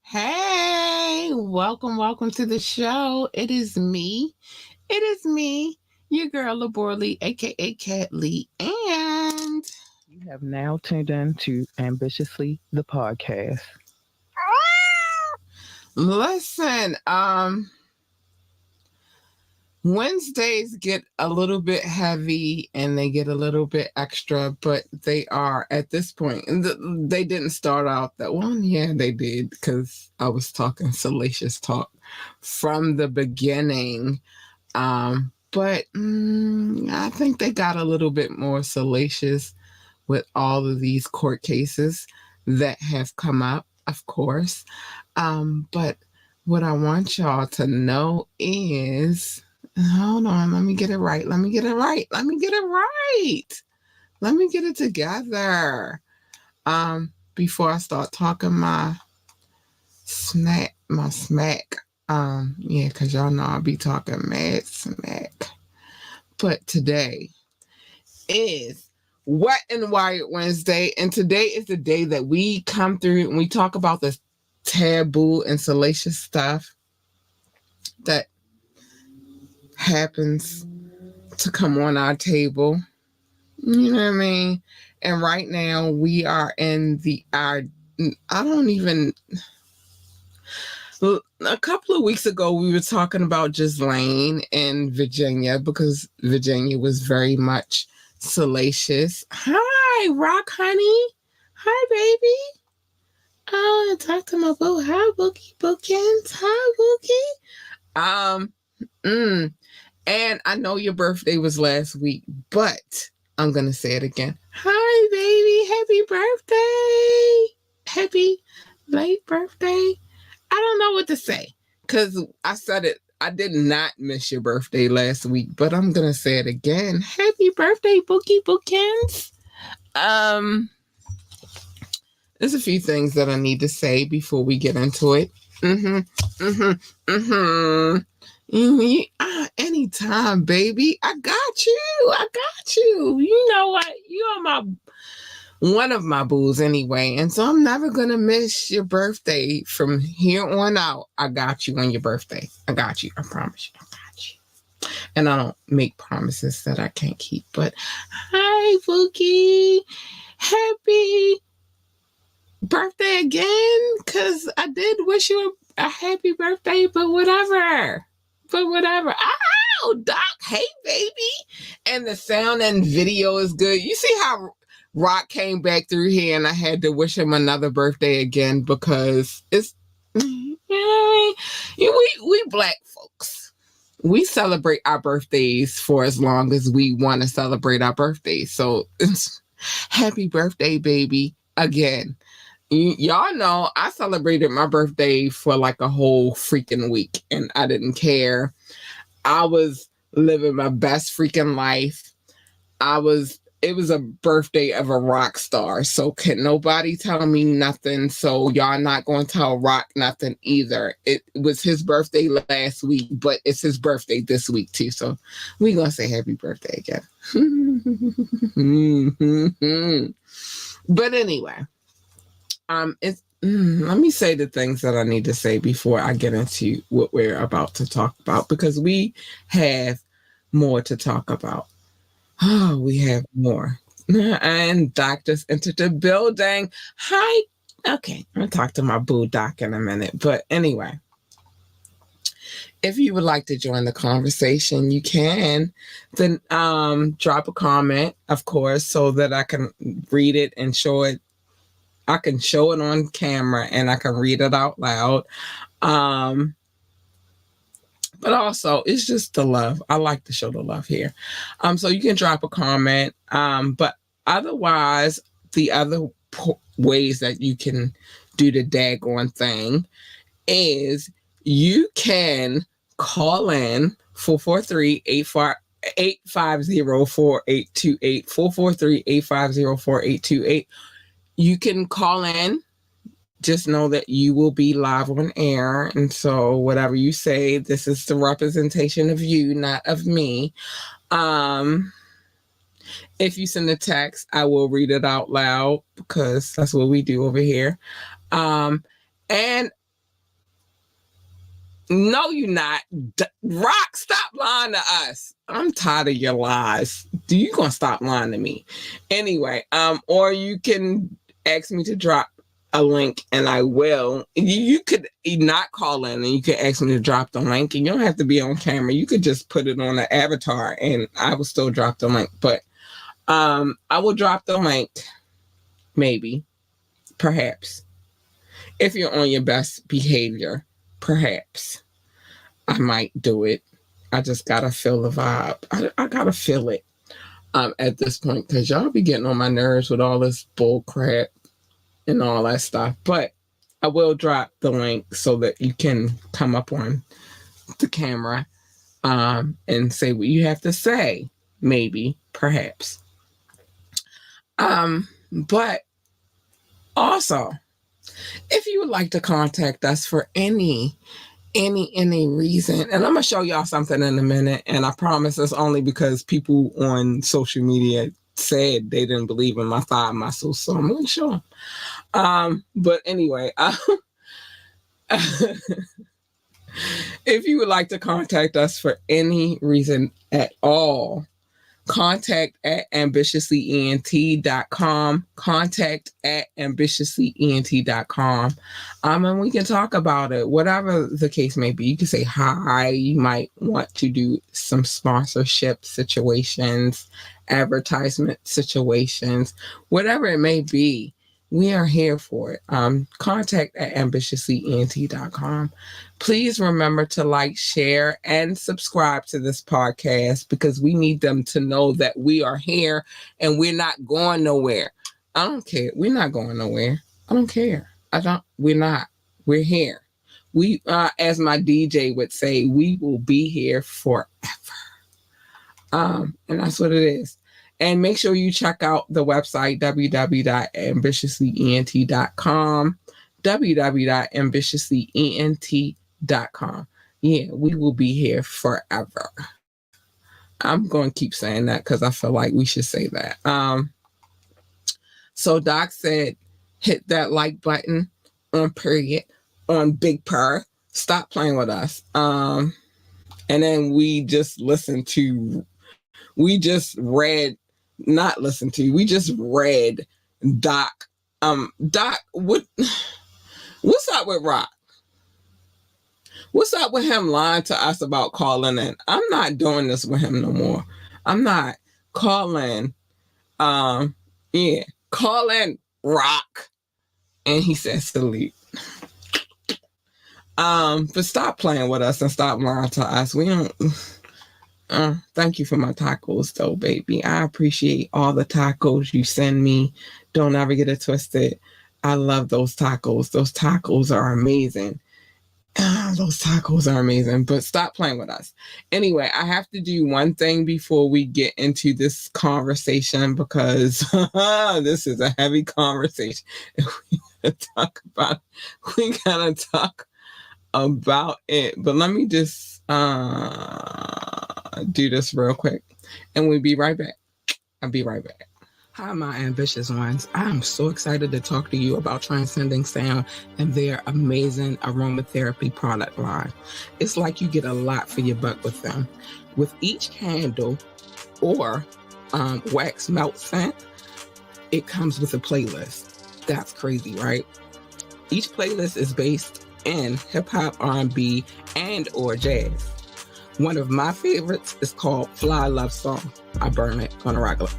Hey, welcome to the show. It is me, your girl Laborly, aka Cat Lee, and You have now tuned in to Ambitiously the podcast. listen, Wednesdays get a little bit heavy and they get a little bit extra, but they are at this point. And they didn't start out that one. Yeah, they did because I was talking salacious talk from the beginning. But I think they got a little bit more salacious with all of these court cases that have come up, of course. But what I want y'all to know is, hold on, let me get it right. Let me get it together. Before I start talking my smack. Yeah, because y'all know I'll be talking mad smack. But today is Wet and Wired Wednesday, and today is the day that we come through and we talk about this taboo and salacious stuff that happens to come on our table. You know what I mean? And right now we are in a couple of weeks ago we were talking about Ghislaine in Virginia because Virginia was very much salacious. Hi, Rock Honey. Hi, baby. Oh, I talked to my boo. Hi, Bookie Bookins. Hi, Bookie. And I know your birthday was last week, but I'm going to say it again. Hi, baby. Happy birthday. Happy late birthday. I don't know what to say because I said it. I did not miss your birthday last week, but I'm going to say it again. Happy birthday, Bookie Bookins. There's a few things that I need to say before we get into it. Anytime, baby. I got you. You know what? You are one of my boos anyway. And so I'm never going to miss your birthday from here on out. I got you on your birthday. I got you. I promise you. I got you. And I don't make promises that I can't keep. But hi, Bookie. Happy birthday again. Because I did wish you a happy birthday, but whatever. Oh, Doc. Hey, baby. And the sound and video is good. You see how Rock came back through here and I had to wish him another birthday again because it's, you know, we black folks. We celebrate our birthdays for as long as we want to celebrate our birthdays. So happy birthday, baby, again. Y'all know I celebrated my birthday for like a whole freaking week and I didn't care. I was living my best freaking life. It was a birthday of a rock star. So can nobody tell me nothing. So y'all not going to tell Rock nothing either. It was his birthday last week, but it's his birthday this week too. So we going to say happy birthday again. But anyway, it's let me say the things that I need to say before I get into what we're about to talk about, because we have more to talk about. Oh, we have more. And doctors entered the building. Hi. Okay, I'll talk to my boo doc in a minute. But anyway, if you would like to join the conversation, you can. Then drop a comment, of course, so that I can read it and show it. I can show it on camera and I can read it out loud. But also, it's just the love. I like to show the love here. So you can drop a comment. But otherwise, the other ways that you can do the daggone thing is you can call in 443-850-4828, 443-850-4828. You can call in. Just know that you will be live on air. And so whatever you say, this is the representation of you, not of me. If you send a text, I will read it out loud because that's what we do over here. And no, you're not. Rock, stop lying to us. I'm tired of your lies. You gonna stop lying to me? Anyway, or you can ask me to drop a link and I will. You could not call in and you could ask me to drop the link, and you don't have to be on camera. You could just put it on the avatar and I will still drop the link. But I will drop the link, maybe, perhaps. If you're on your best behavior, perhaps I might do it. I just gotta feel the vibe. I gotta feel it at this point, because y'all be getting on my nerves with all this bull crap and all that stuff. But I will drop the link so that you can come up on the camera and say what you have to say, maybe, perhaps. But also, if you would like to contact us for any reason, and I'm gonna show y'all something in a minute, and I promise it's only because people on social media said they didn't believe in my thigh muscles, so I'm gonna show them. But anyway, if you would like to contact us for any reason at all, contact at ambitiouslyent.com, contact at ambitiouslyent.com. And we can talk about it, whatever the case may be. You can say hi. You might want to do some sponsorship situations, advertisement situations, whatever it may be. We are here for it. Contact at ambitiouslyent.com. Please remember to like, share, and subscribe to this podcast, because we need them to know that we are here and we're not going nowhere. I don't care. We're not going nowhere. I don't care. We're not. We're here. We, as my DJ would say, we will be here forever. And that's what it is. And make sure you check out the website, www.ambitiouslyent.com, www.ambitiouslyent.com. Yeah, we will be here forever. I'm going to keep saying that because I feel like we should say that. So Doc said, hit that like button on period, on Big Purr. Stop playing with us. And then we just read Doc. Doc, what's up with Rock? What's up with him lying to us about calling in? I'm not doing this with him no more. I'm not calling. Call in Rock. And he said salute. But stop playing with us and stop lying to us. We don't. Thank you for my tacos, though, baby. I appreciate all the tacos you send me. Don't ever get it twisted. I love those tacos. Those tacos are amazing. Those tacos are amazing. But stop playing with us. Anyway, I have to do one thing before we get into this conversation, because this is a heavy conversation. We gotta talk about it. But let me just do this real quick. And we'll be right back. I'll be right back. Hi, my ambitious ones. I am so excited to talk to you about Transcending Sound and their amazing aromatherapy product line. It's like you get a lot for your buck with them. With each candle or wax melt scent, it comes with a playlist. That's crazy, right? Each playlist is based in hip hop, R&B, and or jazz. One of my favorites is called Fly Love Song. I burn it on a regular.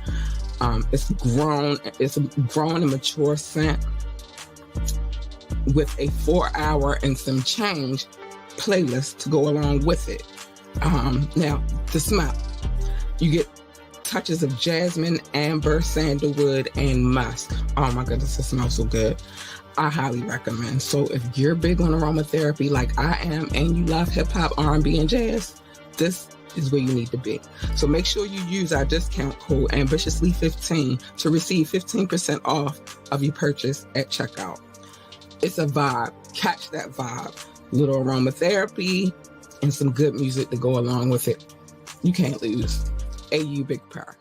It's a grown and mature scent with a 4-hour and some change playlist to go along with it. Now, the smell. You get touches of jasmine, amber, sandalwood, and musk. Oh my goodness, it smells so good. I highly recommend. So if you're big on aromatherapy like I am and you love hip hop, R&B, and jazz, this is where you need to be. So make sure you use our discount code ambitiously15 to receive 15% off of your purchase at checkout. It's a vibe. Catch that vibe. Little aromatherapy and some good music to go along with it. You can't lose. AU Big Purr.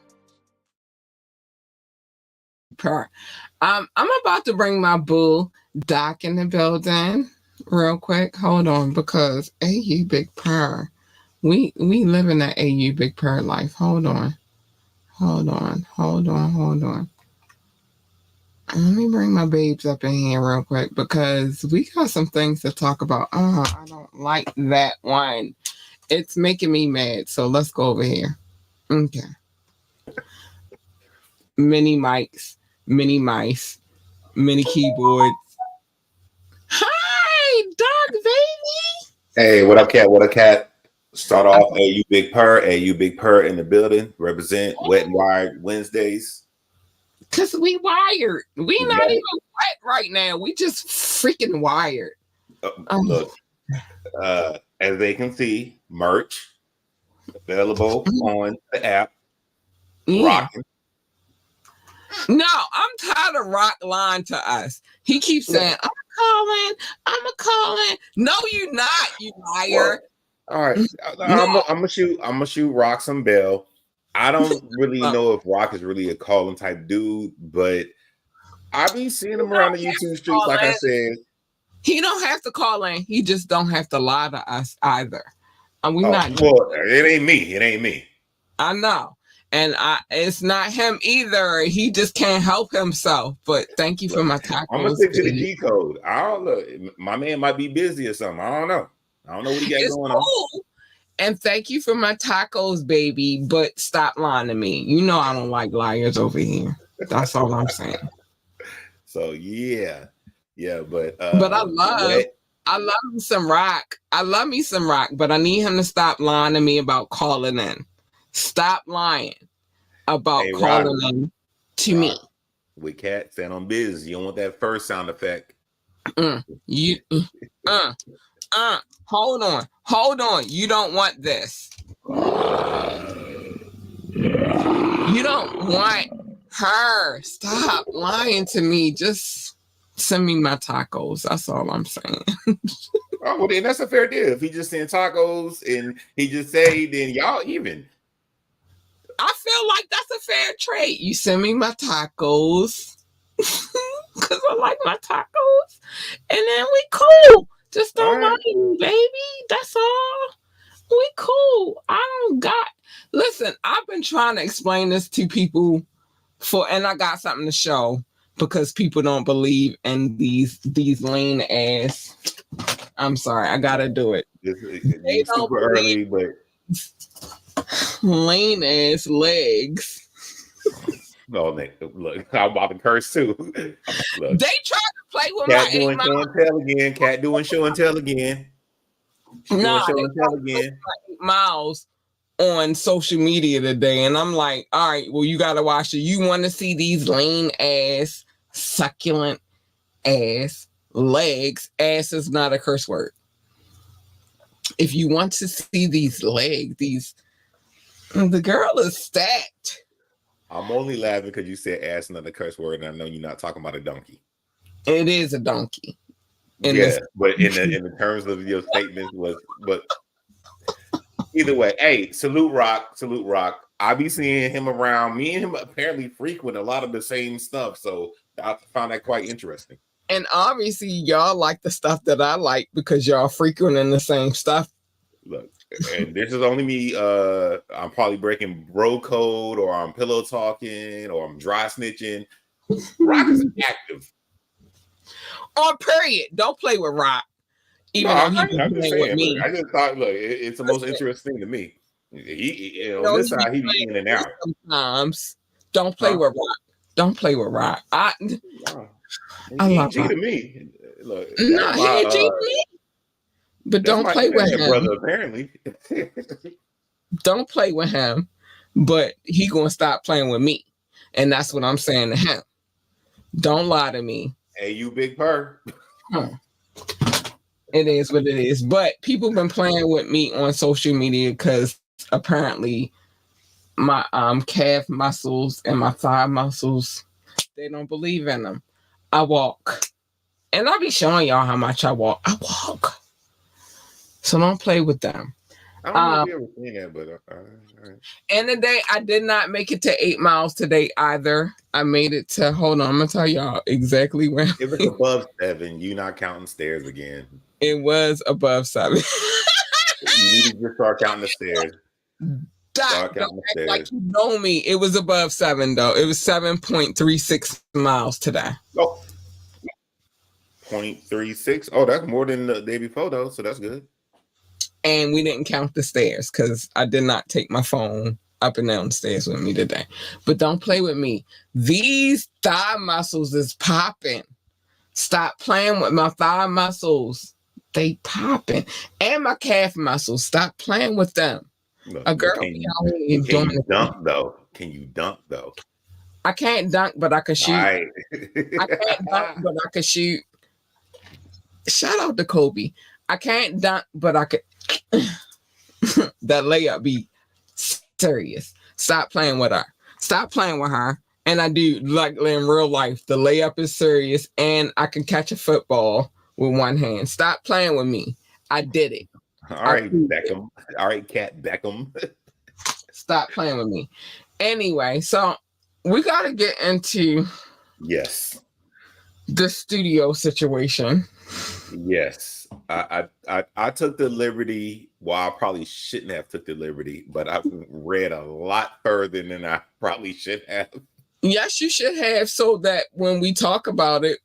I'm about to bring my boo Doc in the building real quick. Hold on, because AU Big Purr. We live in that AU Big Purr life. Hold on. Let me bring my babes up in here real quick because we got some things to talk about. I don't like that one. It's making me mad. So let's go over here. Okay. Mini mics, mini mice, mini keyboards. Hi, Doc, baby. Hey, what up, Cat? What up, Cat? Start off AU Big Purr, AU Big Purr in the building. Represent Wet and Wired Wednesdays. Because we wired. We not even wet right now. We just freaking wired. Look, as they can see, merch available on the app. Yeah. Rocking. No, I'm tired of Rock lying to us. He keeps saying, I'm a calling. No, you're not, you liar. All right. I'm gonna shoot Rock some bell. I don't really know if Rock is really a calling type dude, but I've been seeing him around the YouTube streets, like I said. He don't have to call in. He just don't have to lie to us either. And we Well, it ain't me. It ain't me. I know. And it's not him either. He just can't help himself. But thank you for my tacos. I'm gonna stick to the G code. I don't know. My man might be busy or something. I don't know. I don't know what he got going on. And thank you for my tacos, baby. But stop lying to me. You know I don't like liars over here. That's all I'm saying. So yeah, but I love me some Rock. I love me some Rock, but I need him to stop lying to me about calling in. Stop lying about calling in to me. With Cat saying on business, you don't want that first sound effect. Hold on. You don't want this. You don't want her. Stop lying to me. Just send me my tacos. That's all I'm saying. Oh, well, then that's a fair deal. If he just send tacos and he just say, then y'all even. I feel like that's a fair trade. You send me my tacos because I like my tacos, and then we cool. Just don't mind me, baby. That's all. We cool. I don't got. Listen, I've been trying to explain this to people and I got something to show because people don't believe in these lean ass. I'm sorry, I gotta do it. They don't super early, but lean ass legs. No, look, I'm about to curse too. Look, they tried to play with Cat my doing show and tell again. Cat doing show and tell again. No, show and tell again. 8 miles on social media today, and I'm like, all right, well, you gotta watch it. You want to see these lean ass, succulent ass legs? Ass is not a curse word. If you want to see these legs, the girl is stacked. I'm only laughing because you said ass another curse word, and I know you're not talking about a donkey. It is a donkey. But in the terms of your statements but either way, hey, salute Rock. I be seeing him around. Me and him apparently frequent a lot of the same stuff, so I found that quite interesting. And obviously, y'all like the stuff that I like because y'all frequenting the same stuff. Look, and this is only me. I'm probably breaking bro code, or I'm pillow talking, or I'm dry snitching. Rock is active. On period. Don't play with Rock. Even though he's I'm just playing with saying. me. Look, I just thought, look, it's the most interesting to me. He on this side, he be in and out. Sometimes. Don't play with Rock. Don't play with Rock. I love G Rock. to me. Look, No, he ain't cheating me. But don't play with him. Brother, apparently. Don't play with him. But he gonna stop playing with me. And that's what I'm saying to him. Don't lie to me. Hey, you big purr. It is what it is. But people been playing with me on social media because apparently my calf muscles and my thigh muscles, they don't believe in them. I walk. And I'll be showing y'all how much I walk. I walk. So don't play with them. I don't know if you ever seen that, but all right. And today I did not make it to 8 miles today either. I made it to, hold on, I'm gonna tell y'all exactly where. If it's above 7, you not counting stairs again. It was above 7. You need to just start counting the stairs. Stop, like you know me. It was above 7 though. It was 7.36 miles today. Oh, 0.36. Oh, that's more than the day before though, so that's good. And we didn't count the stairs because I did not take my phone up and down the stairs with me today. But don't play with me. These thigh muscles is popping. Stop playing with my thigh muscles. They popping. And my calf muscles. Stop playing with them. Look, a girl can you dunk though? Can you dunk though? I can't dunk, but I can shoot. Right. I can't dunk, but I can shoot. Shout out to Kobe. I can't dunk, but I could. That layup be serious. Stop playing with her. Stop playing with her. And I do, like in real life, the layup is serious, and I can catch a football with one hand. Stop playing with me. I did it. All right, Beckham. All right, Cat Beckham. Stop playing with me. Anyway, so we got to get into the studio situation. Yes. I took the liberty. Well, I probably shouldn't have took the liberty, but I read a lot further than I probably should have. Yes, you should have, so that when we talk about it,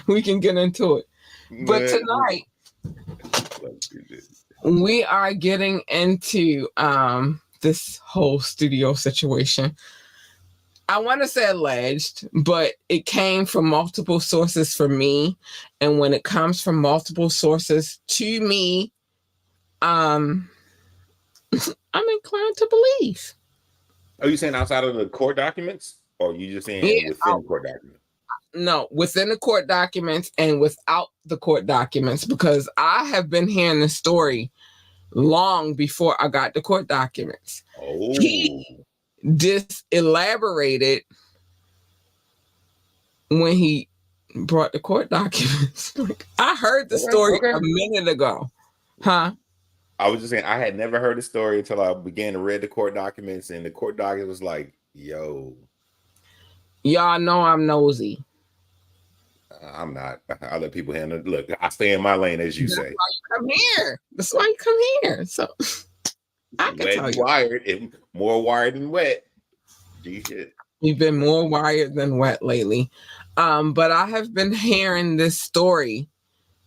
we can get into it. But tonight, we are getting into this whole studio situation. I want to say alleged, but it came from multiple sources for me. And when it comes from multiple sources to me, I'm inclined to believe. Are you saying outside of the court documents, or are you just saying within the court documents? No, within the court documents and without the court documents, because I have been hearing the story long before I got the court documents. Oh. He just elaborated when he brought the court documents. Like, I heard the story a minute ago. Huh? I was just saying, I had never heard the story until I began to read the court documents, and the court document was like, yo. Y'all know I'm nosy. I'm not. I let people handle it. Look, I stay in my lane, as you say. That's why you come here. That's why you come here. So I can tell you. Wired and more wired than wet. Shit. You've been more wired than wet lately. But I have been hearing this story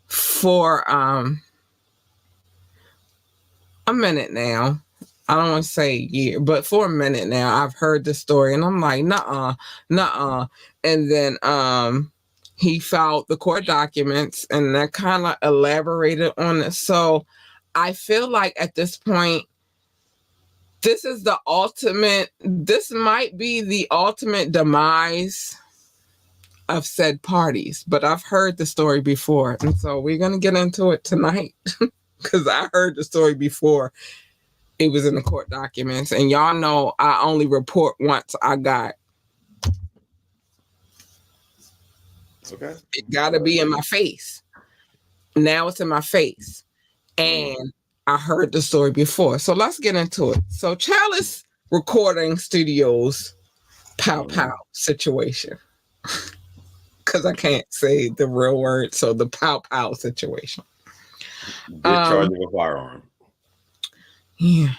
for a minute now. I don't want to say a year, but for a minute now, I've heard the story, and I'm like, nuh-uh. And then he filed the court documents, and that kind of elaborated on it. So I feel like at this point, this might be the ultimate demise of said parties, but I've heard the story before. And so we're going to get into it tonight because I heard the story before it was in the court documents. And y'all know I only report once I got. Okay. It got to be in my face. Now it's in my face. And I heard the story before. So let's get into it. So Chalice Recording Studios pow pow situation. Because I can't say the real word. So the pow pow situation. Discharge of a firearm. Yeah.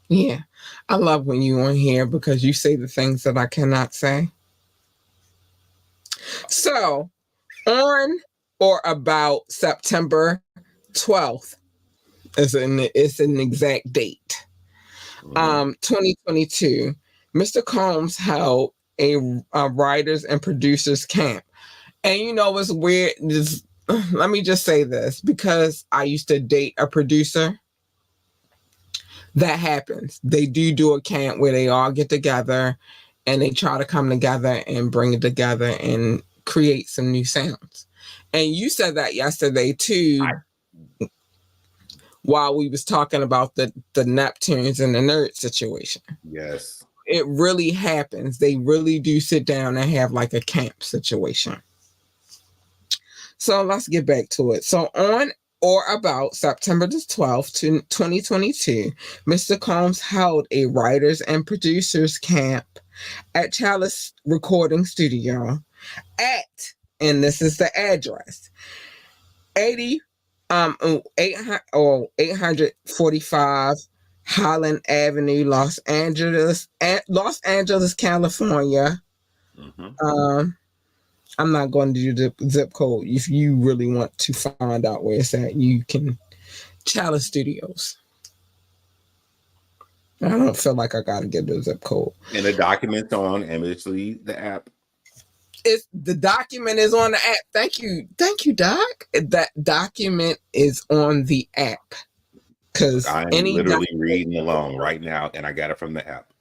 Yeah. I love when you on here because you say the things that I cannot say. So on or about September 12th it's an exact date. 2022, Mr. Combs held a writers and producers camp. And you know what's weird? Let me just say this, because I used to date a producer. That happens. They do a camp where they all get together and they try to come together and bring it together and create some new sounds. And you said that yesterday too, while we was talking about the Neptunes and the nerd situation. Yes. It really happens. They really do sit down and have like a camp situation. So let's get back to it. So on or about September the 12th, 2022, Mr. Combs held a writers and producers camp at Chalice Recording Studio at, and this is the address, 845 Highland Avenue, Los Angeles, California. I'm not going to do the zip code. If you really want to find out where it's at, you can. Chalice Studios. I don't feel like I got to get the zip code. And the document's on Ambitiously, the app. The document is on the app. Thank you, Doc. That document is on the app. Because I'm literally reading along right now, and I got it from the app.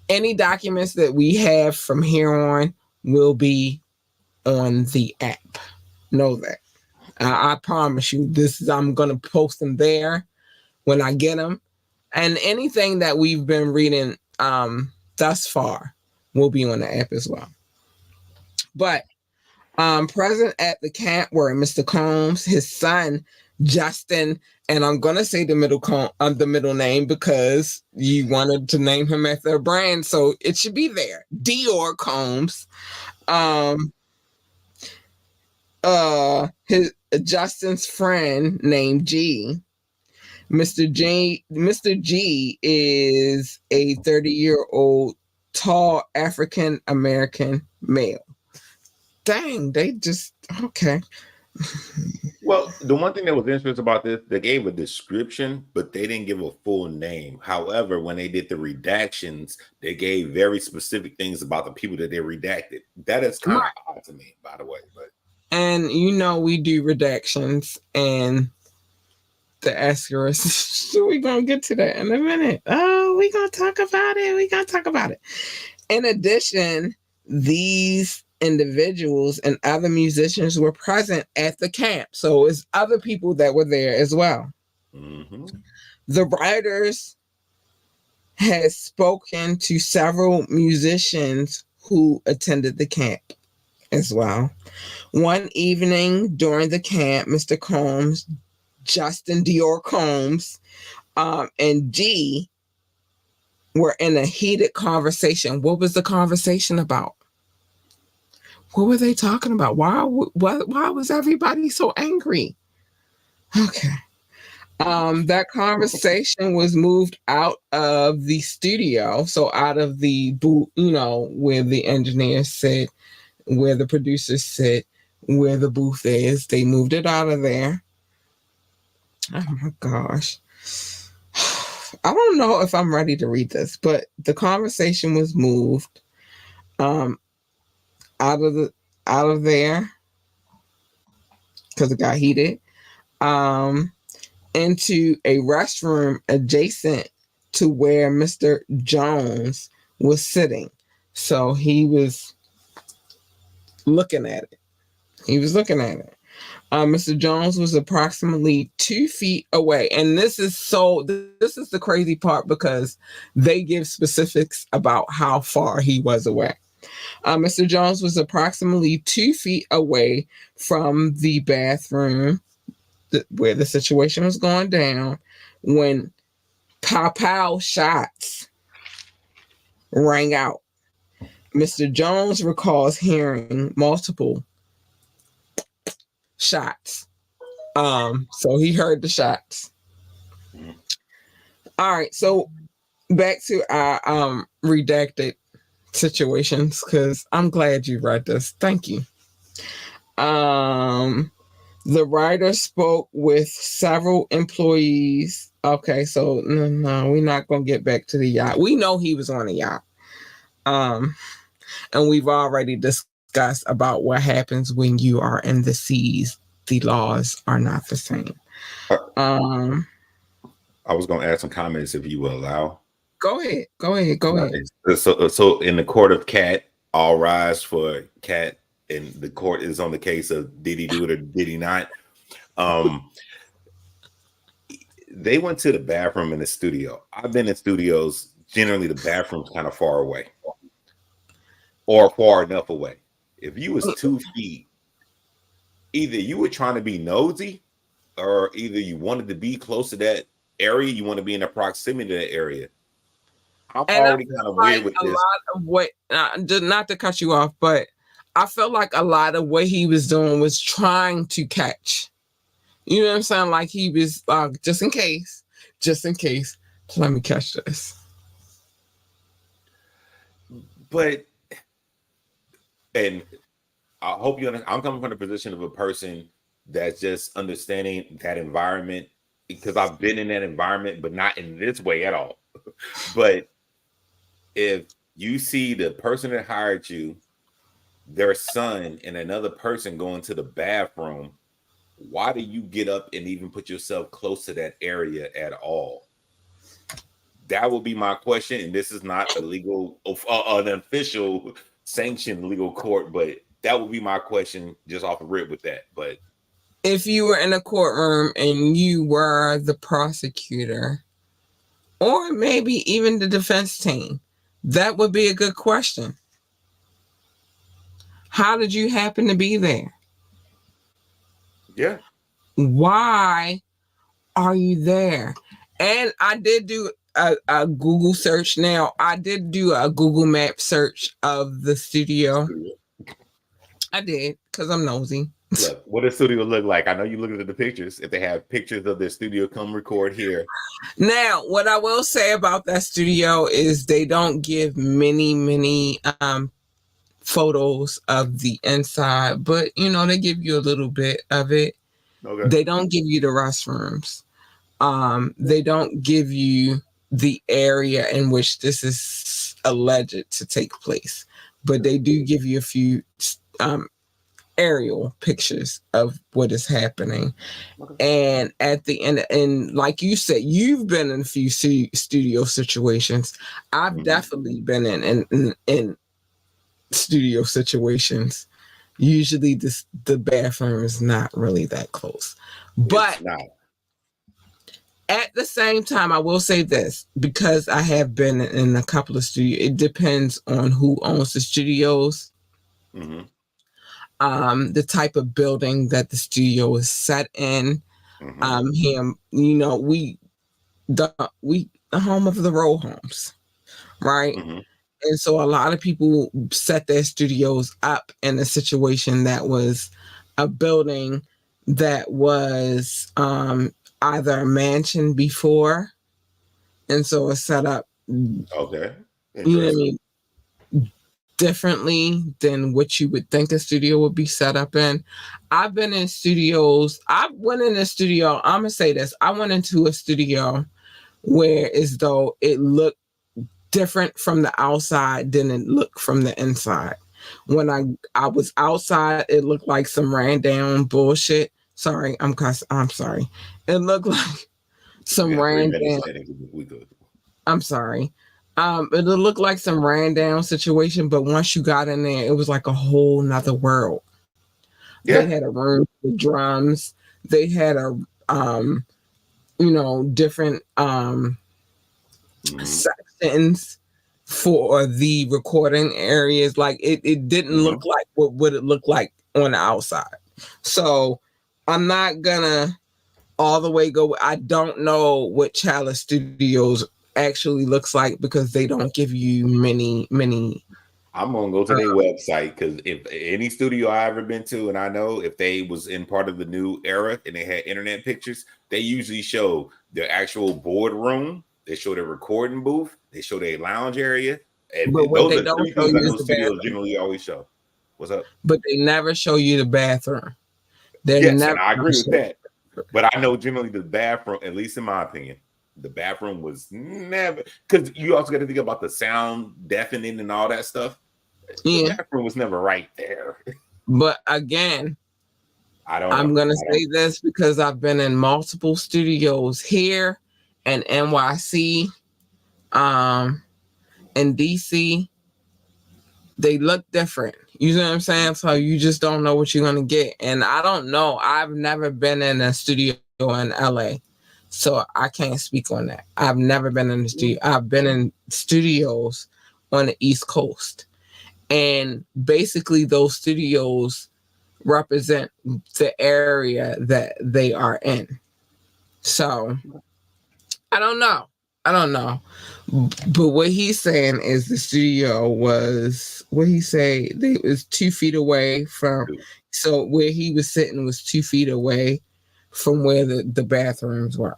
Any documents that we have from here on will be on the app. Know that. I promise you. I'm gonna post them there when I get them, and anything that we've been reading thus far will be on the app as well. But present at the camp were Mr. Combs, his son Justin, and I'm gonna say the middle name because you wanted to name him after a brand, so it should be there. Dior Combs. His Justin's friend named G. Mr. G is a 30-year-old tall African American male. Dang, they just okay. Well, the one thing that was interesting about this, they gave a description, but they didn't give a full name. However, when they did the redactions, they gave very specific things about the people that they redacted. That is kind of odd to me, by the way. And you know we do redactions and the asterisk. So we're gonna get to that in a minute. Oh, we're gonna talk about it. In addition, these individuals and other musicians were present at the camp. So it's other people that were there as well. The writers had spoken to several musicians who attended the camp as well. One evening during the camp, Mr. Combs, Justin Dior Combs, and G were in a heated conversation. What was the conversation about? What were they talking about? Why was everybody so angry? Okay. That conversation was moved out of the studio, so out of the booth, where the engineers sit, where the producers sit, where the booth is. They moved it out of there. Oh my gosh. I don't know if I'm ready to read this, but the conversation was moved out of there because it got heated into a restroom adjacent to where Mr. Jones was sitting. So he was looking at it. Mr. Jones was approximately 2 feet away. And this is the crazy part because they give specifics about how far he was away. Mr. Jones was approximately 2 feet away from the bathroom where the situation was going down when pow shots rang out. Mr. Jones recalls hearing multiple shots. So he heard the shots. All right, so back to our redacted situations, because I'm glad you read this. Thank you. The writer spoke with several employees. Okay, so no, we're not gonna get back to the yacht. We know he was on a yacht. And we've already discussed about what happens when you are in the seas. The laws are not the same. I was gonna add some comments if you will allow. Go ahead. So in the court of Cat, all rise for Cat, and the court is on the case of did he do it or did he not? They went to the bathroom in the studio. I've been in studios. Generally, the bathroom's kind of far away, or far enough away. If you was 2 feet, either you were trying to be nosy, or either you wanted to be close to that area. You want to be in the proximity to that area. I'm already kind of weird with this. A lot of what, not to cut you off, but I felt like a lot of what he was doing was trying to catch. You know what I'm saying? Like he was just in case, let me catch this. But, and I hope you understand, I'm coming from the position of a person that's just understanding that environment, because I've been in that environment, but not in this way at all. But if you see the person that hired you, their son, and another person going to the bathroom, why do you get up and even put yourself close to that area at all? That would be my question. And this is not a legal, an official sanctioned legal court, but that would be my question just off the rip with that. But if you were in a courtroom and you were the prosecutor, or maybe even the defense team, that would be a good question. How did you happen to be there? Yeah. Why are you there? And I did do a Google search. Now, I did do a Google map search of the studio. I did, because I'm nosy. Look, what does studio look like? I know you look at the pictures. If they have pictures of their studio, come record here. Now, what I will say about that studio is they don't give many photos of the inside, but they give you a little bit of it. Okay. They don't give you the restrooms. They don't give you the area in which this is alleged to take place, but they do give you a few aerial pictures of what is happening. Okay. And at the end, and like you said, you've been in a few studio situations. I've definitely been in studio situations. Usually the bathroom is not really that close, but at the same time, I will say this, because I have been in a couple of studios. It depends on who owns the studios. Mm-hmm. The type of building that the studio is set in. Mm-hmm. The home of the row homes, right? Mm-hmm. And so a lot of people set their studios up in a situation that was a building that was either a mansion before, and so it's set up. Okay. You know what I mean? Differently than what you would think a studio would be set up in. I've been in studios. I went in a studio. I'm going to say this. I went into a studio where as though it looked different from the outside than it looked from the inside. When I was outside, it looked like some ran down bullshit. Sorry, I'm sorry. It looked like some ran down. I'm sorry. It looked like some ran down situation, but once you got in there, it was like a whole nother world. Yeah. They had a room with drums. They had a, different sections for the recording areas. Like it didn't look like what it looked like on the outside. So I'm not gonna all the way go. I don't know what Chalice Studios actually looks like because they don't give you many. I'm gonna go to their website because if any studio I ever been to, and I know if they was in part of the new era and they had internet pictures, they usually show their actual boardroom, they show their recording booth, they show their lounge area, and But what those they are don't three show things I you know is the studios bathroom. generally always show. What's up? But they never show you the bathroom. Yes, and I agree with that. But I know generally the bathroom, at least in my opinion, the bathroom was never, because you also got to think about the sound deafening and all that stuff. The bathroom was never right there. But again, I'm going to say this because I've been in multiple studios here in NYC, in DC. They look different. You know what I'm saying? So you just don't know what you're going to get. And I don't know. I've never been in a studio in LA. So I can't speak on that. I've never been in the studio. I've been in studios on the East Coast. And basically those studios represent the area that they are in. So I don't know. But what he's saying is the studio was, what he say, they was 2 feet away from, so where he was sitting was 2 feet away from where the bathrooms were.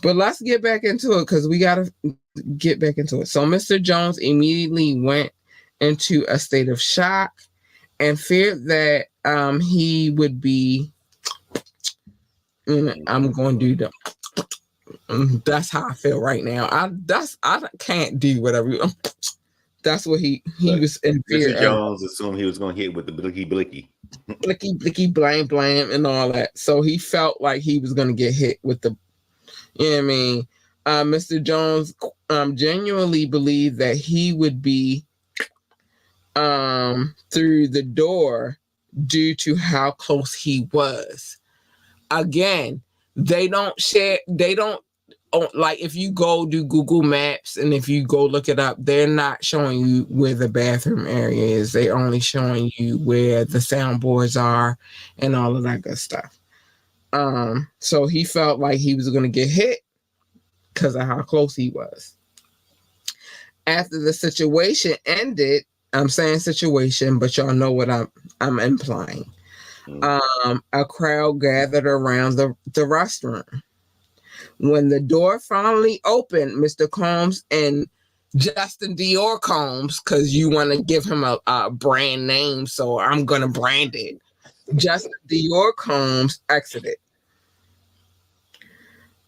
But let's get back into it because we got to get back into it. So Mr. Jones immediately went into a state of shock and feared that he would be, I'm going to do the, that's how I feel right now. I can't do whatever. That's what he was in fear Mr. Jones assumed he was going to hit with the blicky blam blam and all that. So he felt like he was going to get hit with the, you know what I mean? Mr. Jones genuinely believed that he would be through the door due to how close he was. Again, they don't, like if you go do Google Maps and if you go look it up, they're not showing you where the bathroom area is. They're only showing you where the soundboards are and all of that good stuff. So he felt like he was going to get hit because of how close he was. After the situation ended, I'm saying situation, but y'all know what I'm implying. A crowd gathered around the restroom. When the door finally opened, Mr. Combs and Justin Dior Combs, because you want to give him a brand name, so I'm going to brand it. Justin Dior Combs exited.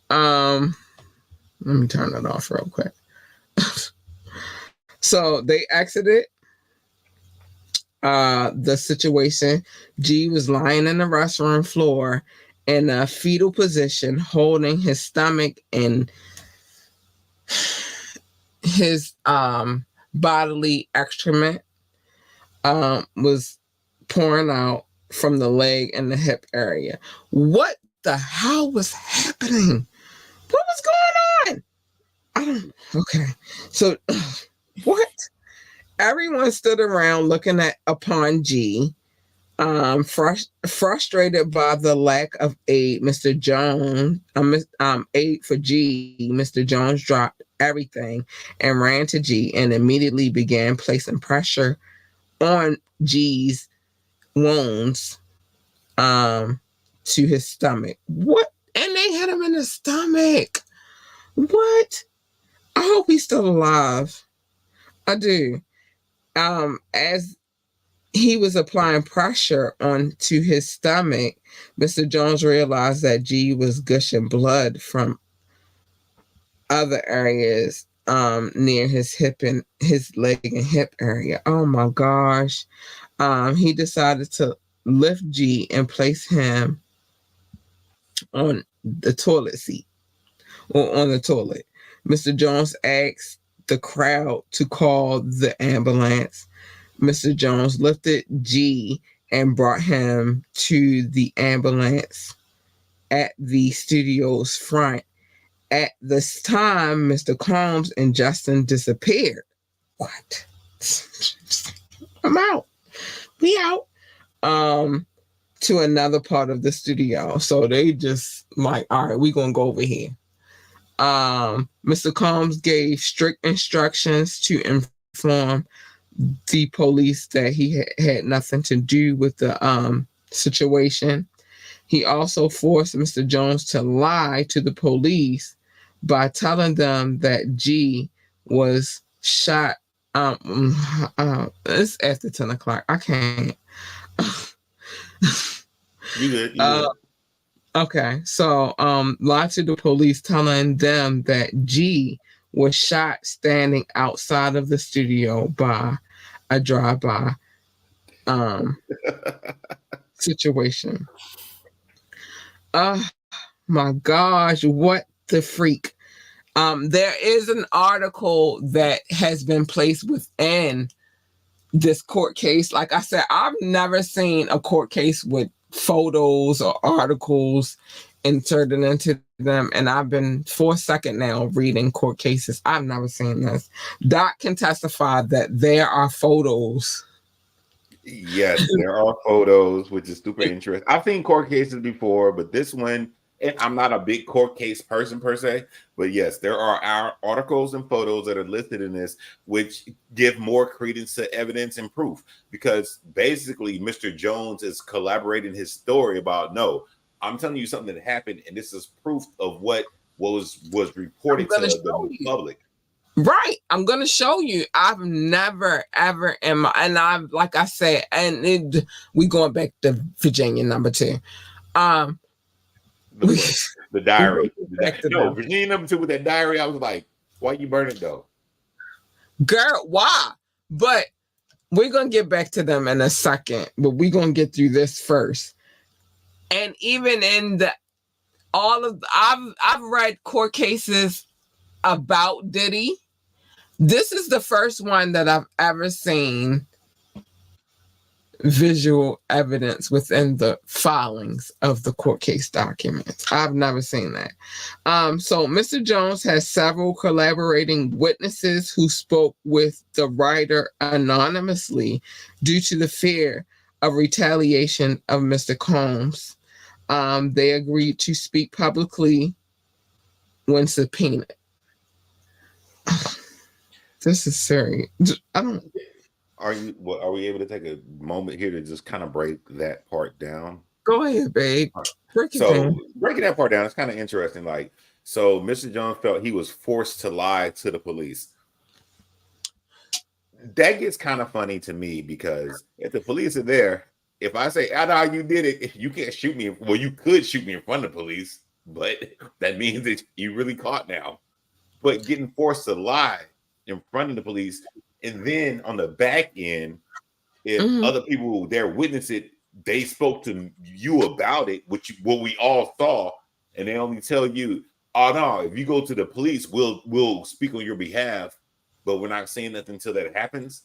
Let me turn it off real quick. So they exited the situation. G was lying in the restroom floor in a fetal position, holding his stomach and his bodily excrement was pouring out from the leg and the hip area. What the hell was happening? What was going on? I don't. Okay, so what? Everyone stood around looking upon G. Frustrated by the lack of aid, Mr. Jones, aid for G, Mr. Jones dropped everything and ran to G and immediately began placing pressure on G's wounds to his stomach. What? And they hit him in the stomach. What? I hope he's still alive. I do. As he was applying pressure onto his stomach, Mr. Jones realized that G was gushing blood from other areas near his hip and his leg and hip area. Oh my gosh. He decided to lift G and place him on the toilet seat or on the toilet. Mr. Jones asked the crowd to call the ambulance. Mr. Jones lifted G and brought him to the ambulance at the studio's front. At this time, Mr. Combs and Justin disappeared. What? I'm out. We out. to another part of the studio. So they just like, all right, we're gonna go over here. Mr. Combs gave strict instructions to inform the police that he had nothing to do with the situation. He also forced Mr. Jones to lie to the police by telling them that G was shot. It's after 10 o'clock. I can't. You good? You good? Okay, so lied to the police, telling them that G was shot standing outside of the studio by a drive-by situation. Oh my gosh, what the freak! There is an article that has been placed within this court case. Like I said, I've never seen a court case with photos or articles inserted into them, and I've been for a second now reading court cases. I've never seen this. Doc can testify that there are photos. Yes, there are photos, which is super interesting. I've seen court cases before, but this one, and I'm not a big court case person per se, but yes, there are our articles and photos that are listed in this, which give more credence to evidence and proof. Because basically, Mr. Jones is collaborating his story about, no, I'm telling you something that happened, and this is proof of what was reported to the public. Right. I'm going to show you. I've never, ever in my, and I've, like I said, and we going back to Virginia number 2. The diary. No, Virginia number 2 with that diary. I was like, why you burn it though? Girl, why? But we're going to get back to them in a second, but we're going to get through this first. And even in I've read court cases about Diddy. This is the first one that I've ever seen visual evidence within the filings of the court case documents. I've never seen that. So Mr. Jones has several collaborating witnesses who spoke with the writer anonymously due to the fear of retaliation of Mr. Combs. They agreed to speak publicly when subpoenaed. This is serious. I don't. Are we able to take a moment here to just kind of break that part down? Go ahead, babe. Breaking that part down, it's kind of interesting. Like, so Mr. Jones felt he was forced to lie to the police. That gets kind of funny to me because if the police are there, if I say, "I know you did it," you can't shoot me. Well, you could shoot me in front of the police, but that means that you really caught now. But getting forced to lie in front of the police, and then on the back end, if other people there witness it, they spoke to you about it, what we all saw, and they only tell you, "Oh no, if you go to the police, we'll speak on your behalf, but we're not saying nothing until that happens."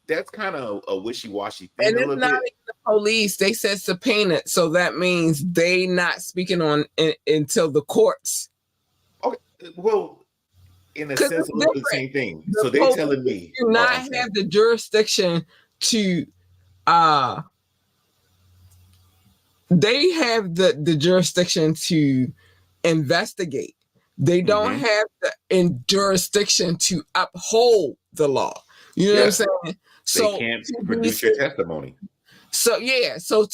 That's kind of a wishy-washy thing. And it's not even the police. They said subpoenaed, so that means they not speaking on until the courts. Okay, well, in a sense, a little bit the same thing. So they're telling me do not have the jurisdiction to they have the jurisdiction to investigate. They don't have the jurisdiction to uphold the law. You know what I'm saying? So they can't produce your testimony. So yeah, so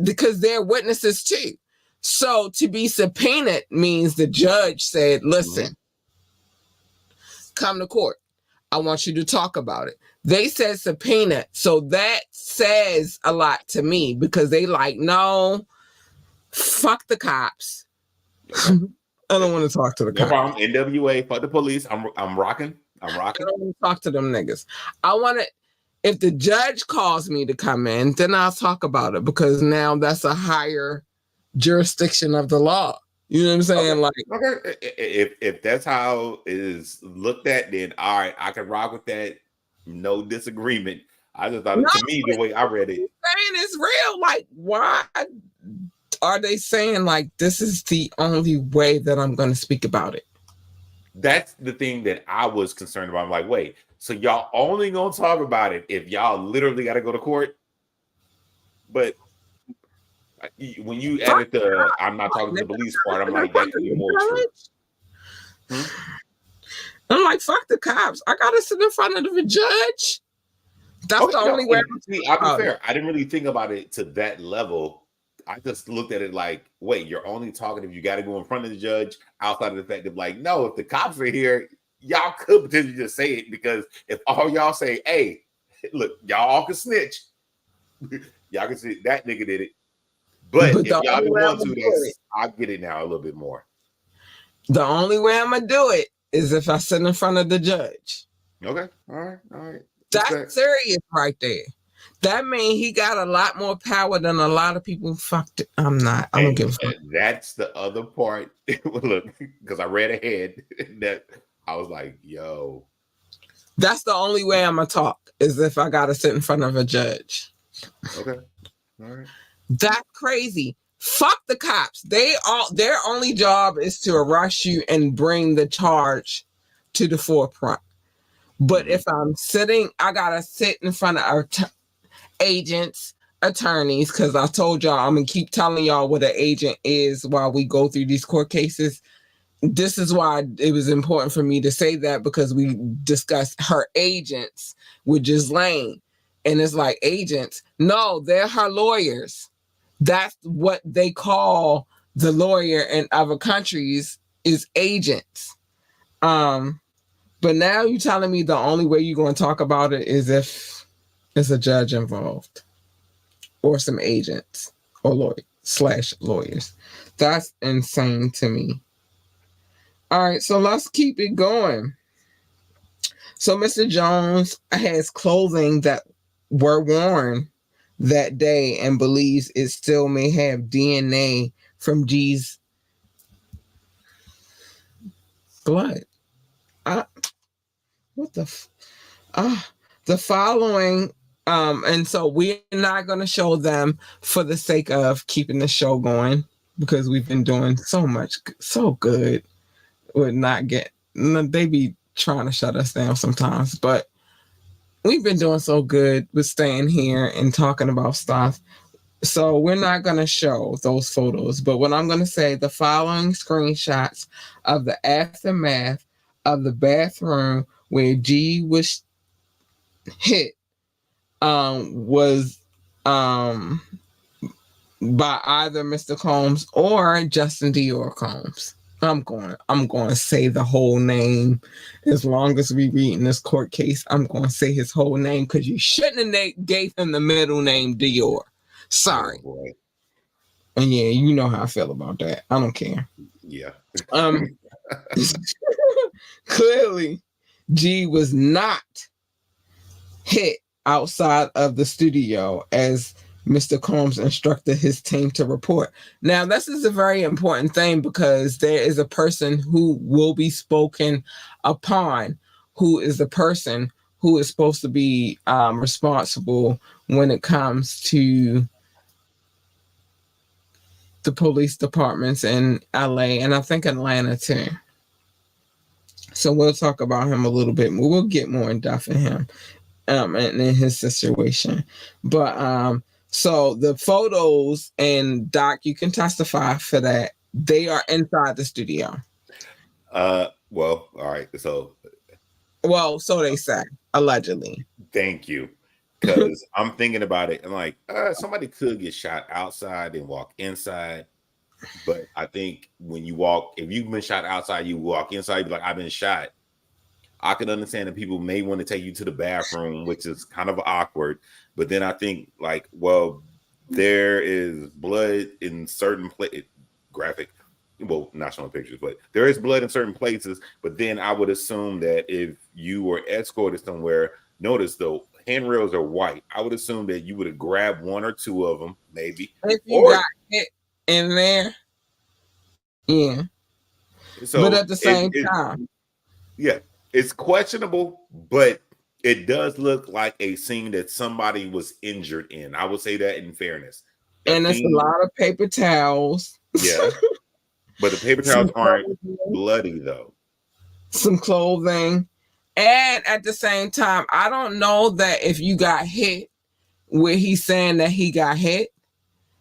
because they're witnesses too. So to be subpoenaed means the judge said, "Listen, come to court. I want you to talk about it." They said subpoena. So that says a lot to me because they like, no, fuck the cops. I don't want to talk to the cops. No problem. NWA, fuck the police. I'm rocking. I don't want to talk to them niggas. I want to, if the judge calls me to come in, then I'll talk about it because now that's a higher jurisdiction of the law. You know what I'm saying? If that's how it is looked at, then all right, I can rock with that. No disagreement. I just thought to me the way I read it, saying it's real. Like, why are they saying like this is the only way that I'm going to speak about it? That's the thing that I was concerned about. I'm like, wait, so y'all only gonna talk about it if y'all literally got to go to court? But When you Fuck added the "I'm not talking to the police" part, I'm like, that could be more true. I'm like, fuck the cops. I gotta sit in front of the judge. That's the only way. See, I'll be fair. I didn't really think about it to that level. I just looked at it like, wait, you're only talking if you got to go in front of the judge. Outside of the fact of like, no, if the cops are here, y'all could potentially just say it, because if all y'all say, hey, look, y'all all can snitch. Y'all can say that nigga did it. But if y'all didn't want to, I get it now a little bit more. The only way I'm gonna do it is if I sit in front of the judge. Okay. All right. That's serious right there. That means he got a lot more power than a lot of people. Fucked it. I don't give a fuck. That's the other part. Look, because I read ahead that I was like, yo. That's the only way I'm gonna talk, is if I gotta sit in front of a judge. Okay. All right. That's crazy. Fuck the cops. Their only job is to arrest you and bring the charge to the forefront. But if I'm sitting, I gotta sit in front of agents, attorneys, because I told y'all I'm gonna keep telling y'all what an agent is while we go through these court cases. This is why it was important for me to say that, because we discussed her agents with Ghislaine. And it's like, agents? No, they're her lawyers. That's what they call the lawyer in other countries, is agents. But now you're telling me the only way you're going to talk about it is if there's a judge involved or some agents or lawyers. That's insane to me. All right, so let's keep it going. So Mr. Jones has clothing that were worn that day and believes it still may have DNA from G's blood. The following, and so we're not going to show them for the sake of keeping the show going, because we've been doing so good with not get. They be trying to shut us down sometimes, but we've been doing so good with staying here and talking about stuff. So we're not going to show those photos, but what I'm going to say, the following screenshots of the aftermath of the bathroom where G was hit was by either Mr. Combs or Justin Dior Combs. I'm going to say the whole name. As long as we read in this court case, I'm going to say his whole name, because you shouldn't have gave him the middle name Dior. Sorry. Oh, boy. And yeah, you know how I feel about that. I don't care. Yeah. Clearly, G was not hit outside of the studio, as Mr. Combs instructed his team to report. Now, this is a very important thing, because there is a person who will be spoken upon, who is the person who is supposed to be responsible when it comes to the police departments in LA, and I think Atlanta too. So we'll talk about him a little bit more. We'll get more in depth in him and in his situation. But so the photos, and Doc, you can testify for that, they are inside the studio. Well, all right. So they say, allegedly. Thank you. Because I'm thinking about it, and like, somebody could get shot outside and walk inside. But I think when you walk, if you've been shot outside, you walk inside, you be like, I've been shot. I can understand that people may want to take you to the bathroom, which is kind of awkward. But then I think, like, well, there is blood in certain places. Graphic, well, not showing pictures, but there is blood in certain places. But then I would assume that if you were escorted somewhere, notice though, handrails are white. I would assume that you would have grabbed one or two of them, maybe. If you got hit in there, yeah. So, but at the same time, yeah, it's questionable, but it does look like a scene that somebody was injured in. I would say that in fairness. And it's a lot of paper towels. Yeah, but the paper towels aren't bloody though. Some clothing. And at the same time, I don't know that if you got hit, where he's saying that he got hit,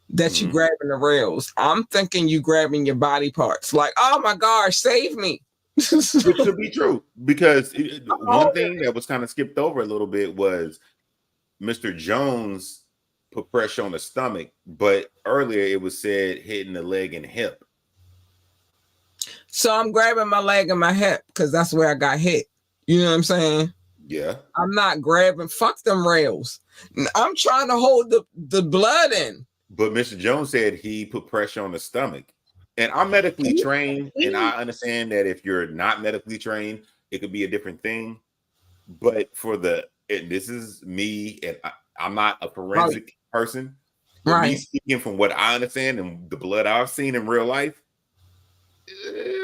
that you grabbing the rails. I'm thinking you grabbing your body parts. Like, oh my gosh, save me. Which could be true, because one thing that was kind of skipped over a little bit was Mr. Jones put pressure on the stomach, but earlier it was said hitting the leg and hip. So I'm grabbing my leg and my hip because that's where I got hit. You know what I'm saying? Yeah. I'm not grabbing. Fuck them rails. I'm trying to hold the blood in. But Mr. Jones said he put pressure on the stomach. And I'm medically trained, and I understand that if you're not medically trained, it could be a different thing. But and this is me, and I'm not a forensic person. But me speaking from what I understand and the blood I've seen in real life,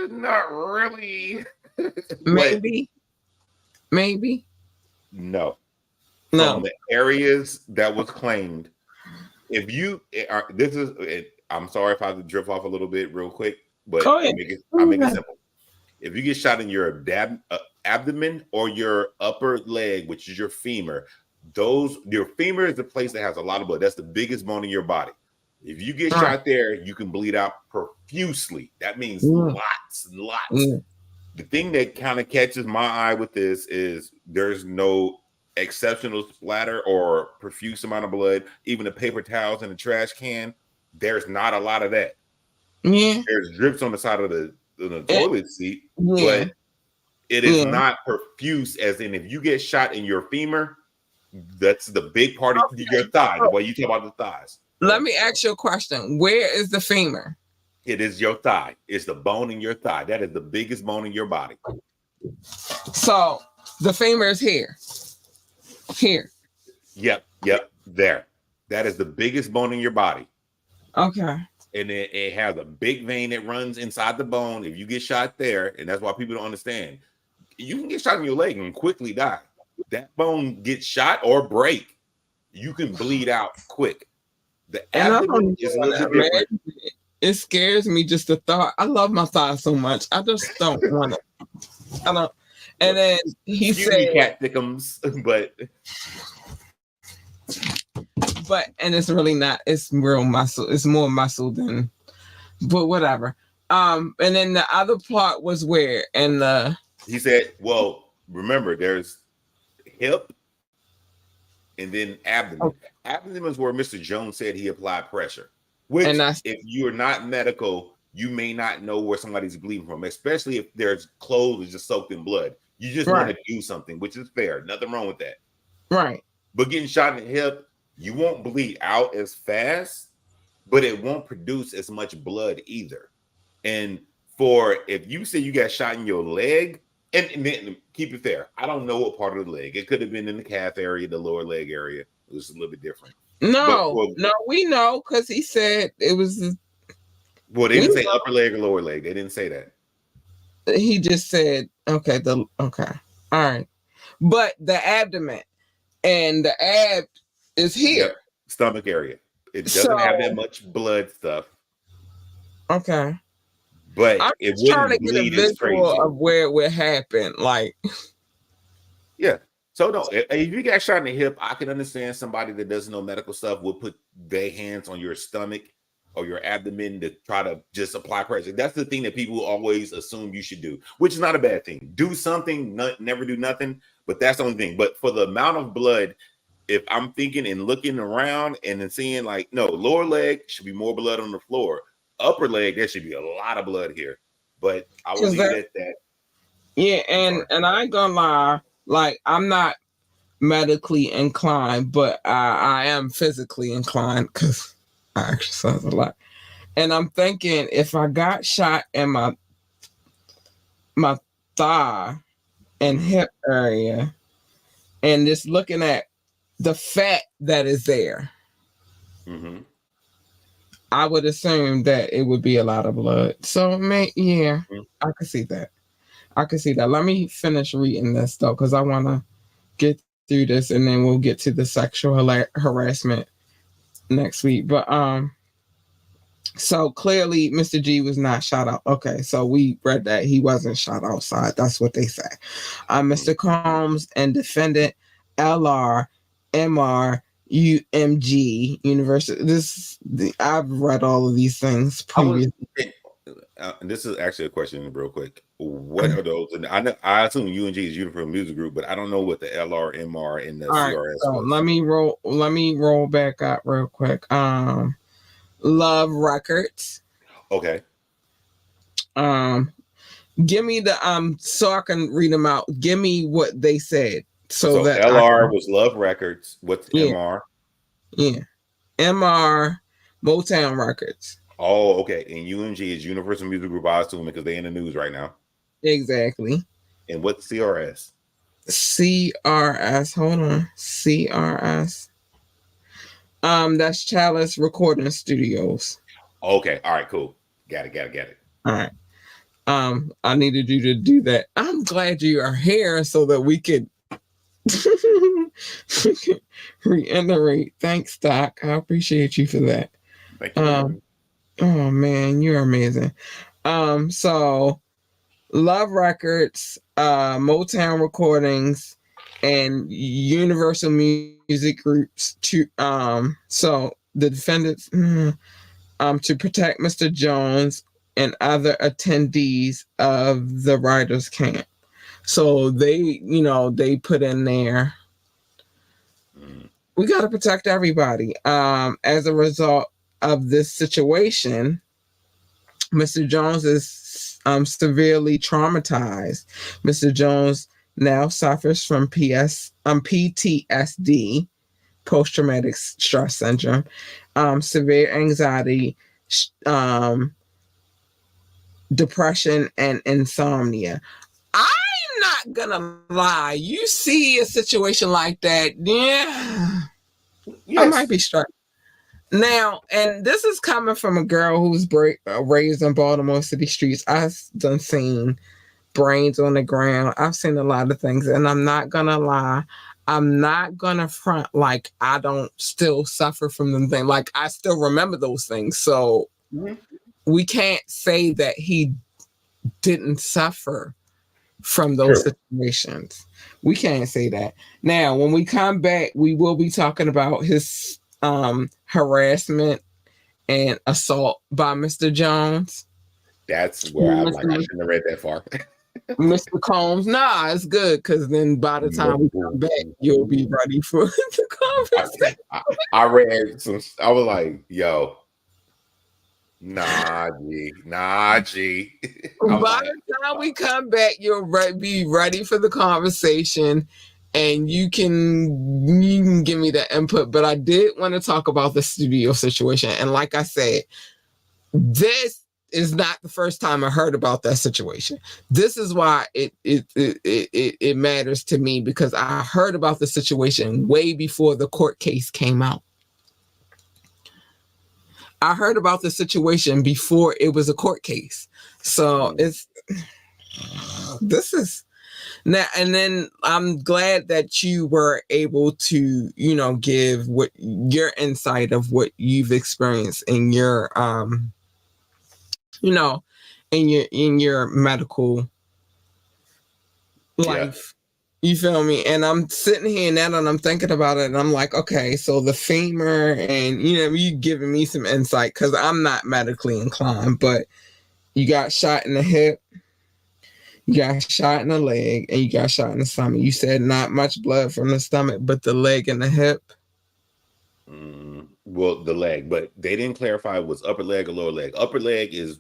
not really. Maybe. No. From the areas that was claimed, if you are, I'm sorry if I have to drift off a little bit real quick, but I'll make it simple. If you get shot in your abdomen or your upper leg, which is your femur, your femur is the place that has a lot of blood. That's the biggest bone in your body. If you get shot there, you can bleed out profusely. That means lots and lots. The thing that kind of catches my eye with this is there's no exceptional splatter or profuse amount of blood. Even the paper towels in the trash can, there's not a lot of that. Yeah. There's drips on the side of the toilet seat, but it is not profuse, as in if you get shot in your femur, that's the big part of your thigh. The way you talk about the thighs. Let me ask you a question. Where is the femur? It is your thigh. It's the bone in your thigh. That is the biggest bone in your body. So the femur is here. Here. Yep. There. That is the biggest bone in your body. Okay. And it has a big vein that runs inside the bone. If you get shot there, and that's why people don't understand, you can get shot in your leg and quickly die. That bone gets shot or break, you can bleed out quick. The abdomen is a little bit different. It scares me just the thought. I love my thighs so much. I just don't want it. I don't. And then he said, "Cat thickums," and it's really not. It's real muscle. It's more muscle than. But whatever. And then the other part was where, and he said, "Well, remember, there's hip, and then abdomen. Okay. Abdomen is where Mr. Jones said he applied pressure. Which, if you're not medical, you may not know where somebody's bleeding from, especially if their clothes are just soaked in blood. You just want to do something, which is fair. Nothing wrong with that. Right. But getting shot in the hip, you won't bleed out as fast, but it won't produce as much blood either. And if you say you got shot in your leg, and then keep it fair, I don't know what part of the leg. It could have been in the calf area, the lower leg area. It was a little bit different. No, we know because he said it was. Well, they didn't say upper leg or lower leg. They didn't say that. He just said, okay, all right. But the abdomen and the ab is here. Yep. Stomach area. It doesn't have that much blood stuff. Okay. But I'm it just trying to wouldn't get a bleed as crazy. visual of where it would happen. Like, yeah. So no, if you got shot in the hip, I can understand somebody that doesn't know medical stuff will put their hands on your stomach or your abdomen to try to just apply pressure. That's the thing that people always assume you should do, which is not a bad thing. Do something, never do nothing, but that's the only thing. But for the amount of blood, if I'm thinking and looking around and then seeing like, no, lower leg should be more blood on the floor. Upper leg, there should be a lot of blood here. But I will leave it at that. Yeah, and I ain't gonna lie, like I'm not medically inclined, but I am physically inclined because I exercise a lot. And I'm thinking if I got shot in my thigh and hip area and just looking at the fat that is there, I would assume that it would be a lot of blood. So, I could see that. Let me finish reading this, though, because I want to get through this, and then we'll get to the sexual harassment next week. But, so clearly, Mr. G was not shot out. Okay, so we read that he wasn't shot outside. That's what they say. Mr. Combs and defendant LR, MR, UMG University. I've read all of these things previously. This is actually a question, real quick. What are those? And I assume UNG is Uniform Music Group, but I don't know what the LR, MR, and the All right, CRS so was. let me roll back up real quick. Love Records. Okay. Give me the so I can read them out. Give me what they said so that LR was Love Records. What's MR? Yeah, MR Motown Records. Oh, okay. And UNG is Universal Music Group, I assume, because they're in the news right now. Exactly. And what's CRS? CRS. Hold on. CRS. That's Chalice Recording Studios. Okay. All right. Cool. Got it. All right. I needed you to do that. I'm glad you are here so that we could reiterate. Thanks, Doc. I appreciate you for that. Thank you. Oh man, you're amazing. So Love Records, Motown Recordings, and Universal Music Groups so the defendants to protect Mr. Jones and other attendees of the writers' camp. So they put in there, we got to protect everybody. As a result of this situation, Mr. Jones is severely traumatized. Mr. Jones now suffers from PTSD, post-traumatic stress syndrome, severe anxiety, depression, and insomnia. I'm not gonna lie. You see a situation like that, yeah, yes. I might be struck. Now, and this is coming from a girl who was raised on Baltimore City streets. I've done seen brains on the ground. I've seen a lot of things, and I'm not gonna lie. I'm not gonna front like I don't still suffer from them things. Like I still remember those things. So we can't say that he didn't suffer from those situations. We can't say that. Now, when we come back, we will be talking about his harassment and assault by Mr. Jones. That's where I'm like, I shouldn't have read that far. Mr. Combs, nah, it's good because then by the time we come back, you'll be ready for the conversation. I read some. I was like, "Yo, nah, G." By the time we come back, you'll be ready for the conversation, and you can give me the input. But I did want to talk about the studio situation, and like I said, this is not the first time I heard about that situation. This is why it matters to me, because I heard about the situation way before the court case came out. I heard about the situation before it was a court case. So this is now, and then I'm glad that you were able to, give what your insight of what you've experienced in your in your medical life. You feel me? And I'm sitting here now and I'm thinking about it, and I'm like, okay, so the femur, and you giving me some insight because I'm not medically inclined, but you got shot in the hip, you got shot in the leg, and you got shot in the stomach. You said not much blood from the stomach, but the leg and the hip. Well, the leg, but they didn't clarify it was upper leg or lower leg. Upper leg is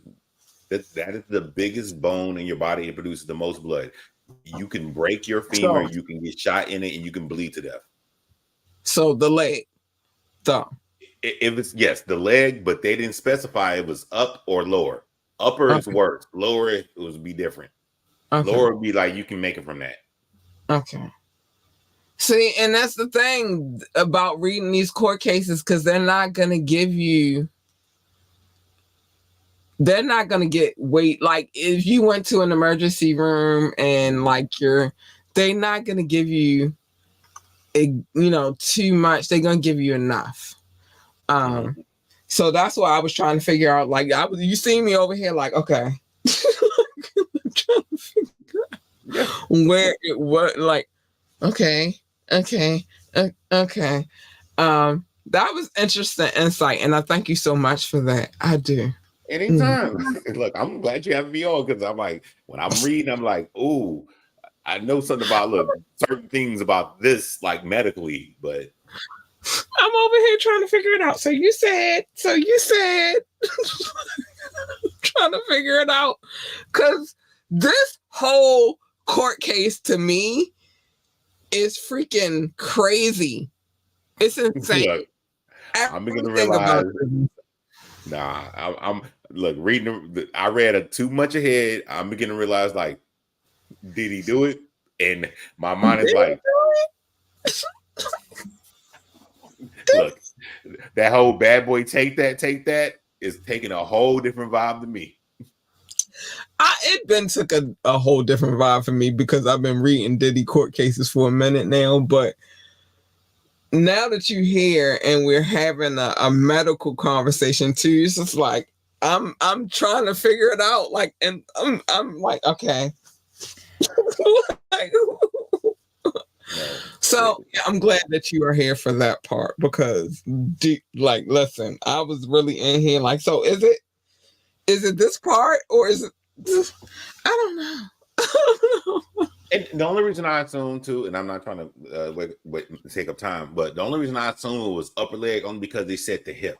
that is the biggest bone in your body. It produces the most blood. You can break your femur, you can get shot in it, and you can bleed to death. So the leg, it was, yes, the leg, but they didn't specify it was up or lower. Upper is worse. Lower it would be different. Lower would be like you can make it from that. Okay. See, and that's the thing about reading these court cases, because they're not going to give you. They're not going to get weight. Like if you went to an emergency room and they're not going to give you, too much. They're going to give you enough. So that's why I was trying to figure out, you see me over here, like, okay. I'm trying to figure out where it was, like, okay. That was interesting insight, and I thank you so much for that. I do. Anytime. Look, I'm glad you have me on because I'm like, when I'm reading, I'm like, ooh, I know something about certain things about this, like medically, but I'm over here trying to figure it out. So you said trying to figure it out. Cause this whole court case to me is freaking crazy. It's insane. look, I'm beginning to Everything about realize. Nah, I'm look reading. I read too much ahead. I'm beginning to realize, like, did he do it? And my mind is like, look, that whole bad boy take that is taking a whole different vibe to me. It been took a whole different vibe for me because I've been reading Diddy court cases for a minute now, but now that you're here and we're having a medical conversation too, it's just like I'm trying to figure it out. Like, and I'm like, okay. So yeah, I'm glad that you are here for that part because, like, listen, I was really in here. Like, so is it this part or is it? I don't know. And the only reason I assumed too, and I'm not trying to take up time, but the only reason I assumed it was upper leg only because they said the hip.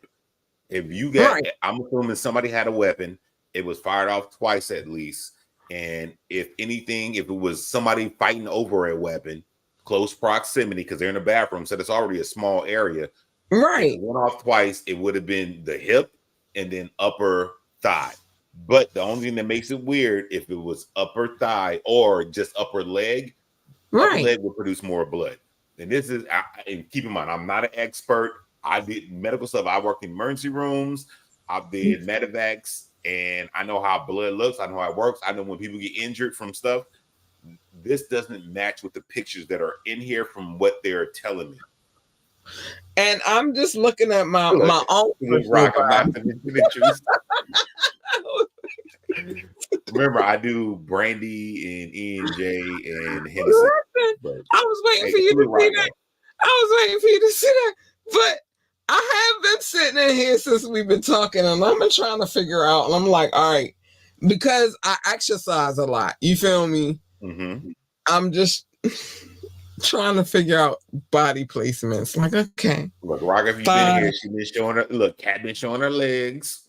If you get, right. I'm assuming somebody had a weapon. It was fired off twice at least. And if anything, if it was somebody fighting over a weapon, close proximity, because they're in the bathroom, so it's already a small area. Right. If it went off twice, it would have been the hip and then upper thigh. But the only thing that makes it weird, if it was upper thigh or just upper leg, right. Upper leg will produce more blood. And this is, and keep in mind, I'm not an expert. I did medical stuff. I worked in emergency rooms. I did medevacs, and I know how blood looks. I know how it works. I know when people get injured from stuff. This doesn't match with the pictures that are in here from what they're telling me. And I'm just looking at my own rock. I'm not going to Remember, I do brandy and E&J and Hennessy. I was waiting for you to see that. I was waiting for you to see that. But I have been sitting in here since we've been talking, and I've been trying to figure out. And I'm like, all right, because I exercise a lot. You feel me? Mm-hmm. I'm just trying to figure out body placements. Like, okay. Look, Rock, if you've been here, she's been showing her. Look, Kat been showing her legs.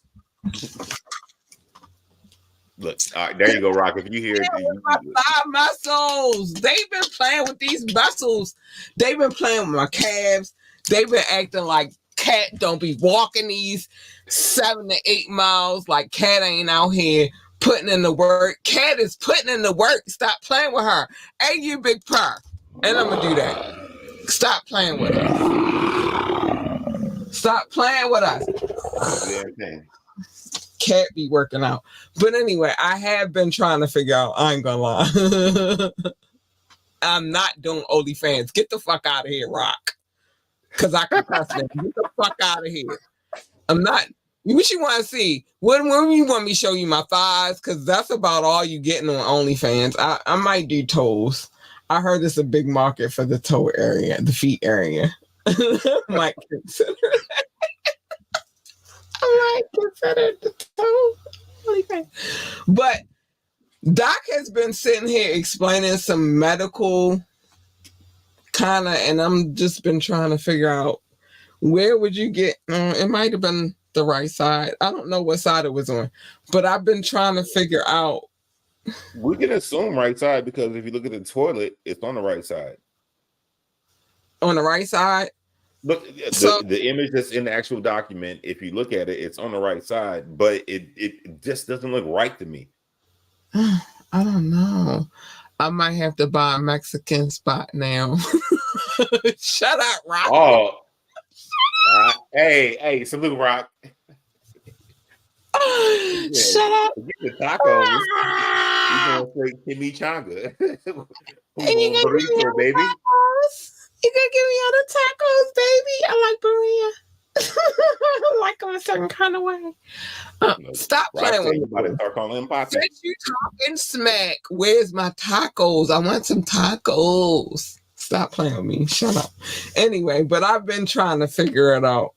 Look, all right, there you go, Rock. If you hear my thigh muscles, they've been playing with these muscles. They've been playing with my calves. They've been acting like Kat don't be walking these 7 to 8 miles. Like Kat ain't out here putting in the work. Kat is putting in the work. Stop playing with her. Hey, you big purr. And I'm gonna do that. Stop playing with us. Stop playing with us. Yeah, Cat be working out. But anyway, I have been trying to figure out, I ain't gonna lie. I'm not doing OnlyFans. Get the fuck out of here, Rock. Because I can cuss them. Get the fuck out of here. I'm not. What you want to see? When you want me to show you my thighs? Because that's about all you getting on OnlyFans. I might do toes. I heard it's a big market for the toe area, the feet area. Might consider that. I might consider the toe. But Doc has been sitting here explaining some medical kind of, and I'm just been trying to figure out where would you get. It might have been the right side. I don't know what side it was on, but I've been trying to figure out. We can assume right side because if you look at the toilet, it's on the right side. On the right side? Look, the image that's in the actual document, if you look at it, it's on the right side, but it just doesn't look right to me. I don't know. I might have to buy a Mexican spot now. Shut up, Rock. Oh. Hey, salute, Rock. Shut up. Get the tacos. You're going straight chimichanga. Burrito, baby. You gonna give me all the tacos, baby? I like burrito. I like them a certain kind of way. Stop playing with me. Since you talking smack, where's my tacos? I want some tacos. Stop playing with me. Shut up. Anyway, but I've been trying to figure it out.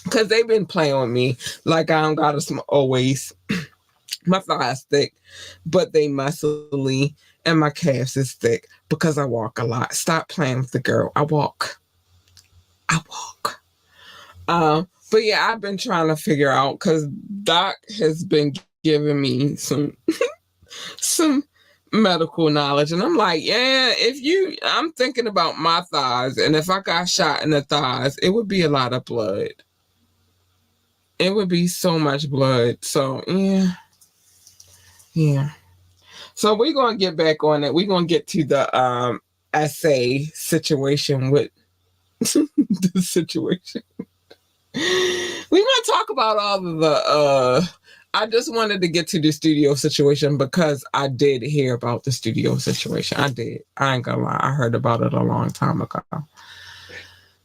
Because they've been playing with me. Like I don't got a always. My thighs thick, but they muscly. And my calves is thick because I walk a lot. Stop playing with the girl. I walk. But yeah, I've been trying to figure out because Doc has been giving me some medical knowledge, and I'm like, yeah, I'm thinking about my thighs, and if I got shot in the thighs, it would be a lot of blood. It would be so much blood. So yeah. So we're gonna get back on it. We're gonna get to the essay situation with the situation. We want to talk about all of the I just wanted to get to the studio situation because I did hear about the studio situation. I did. I ain't gonna lie. I heard about it a long time ago.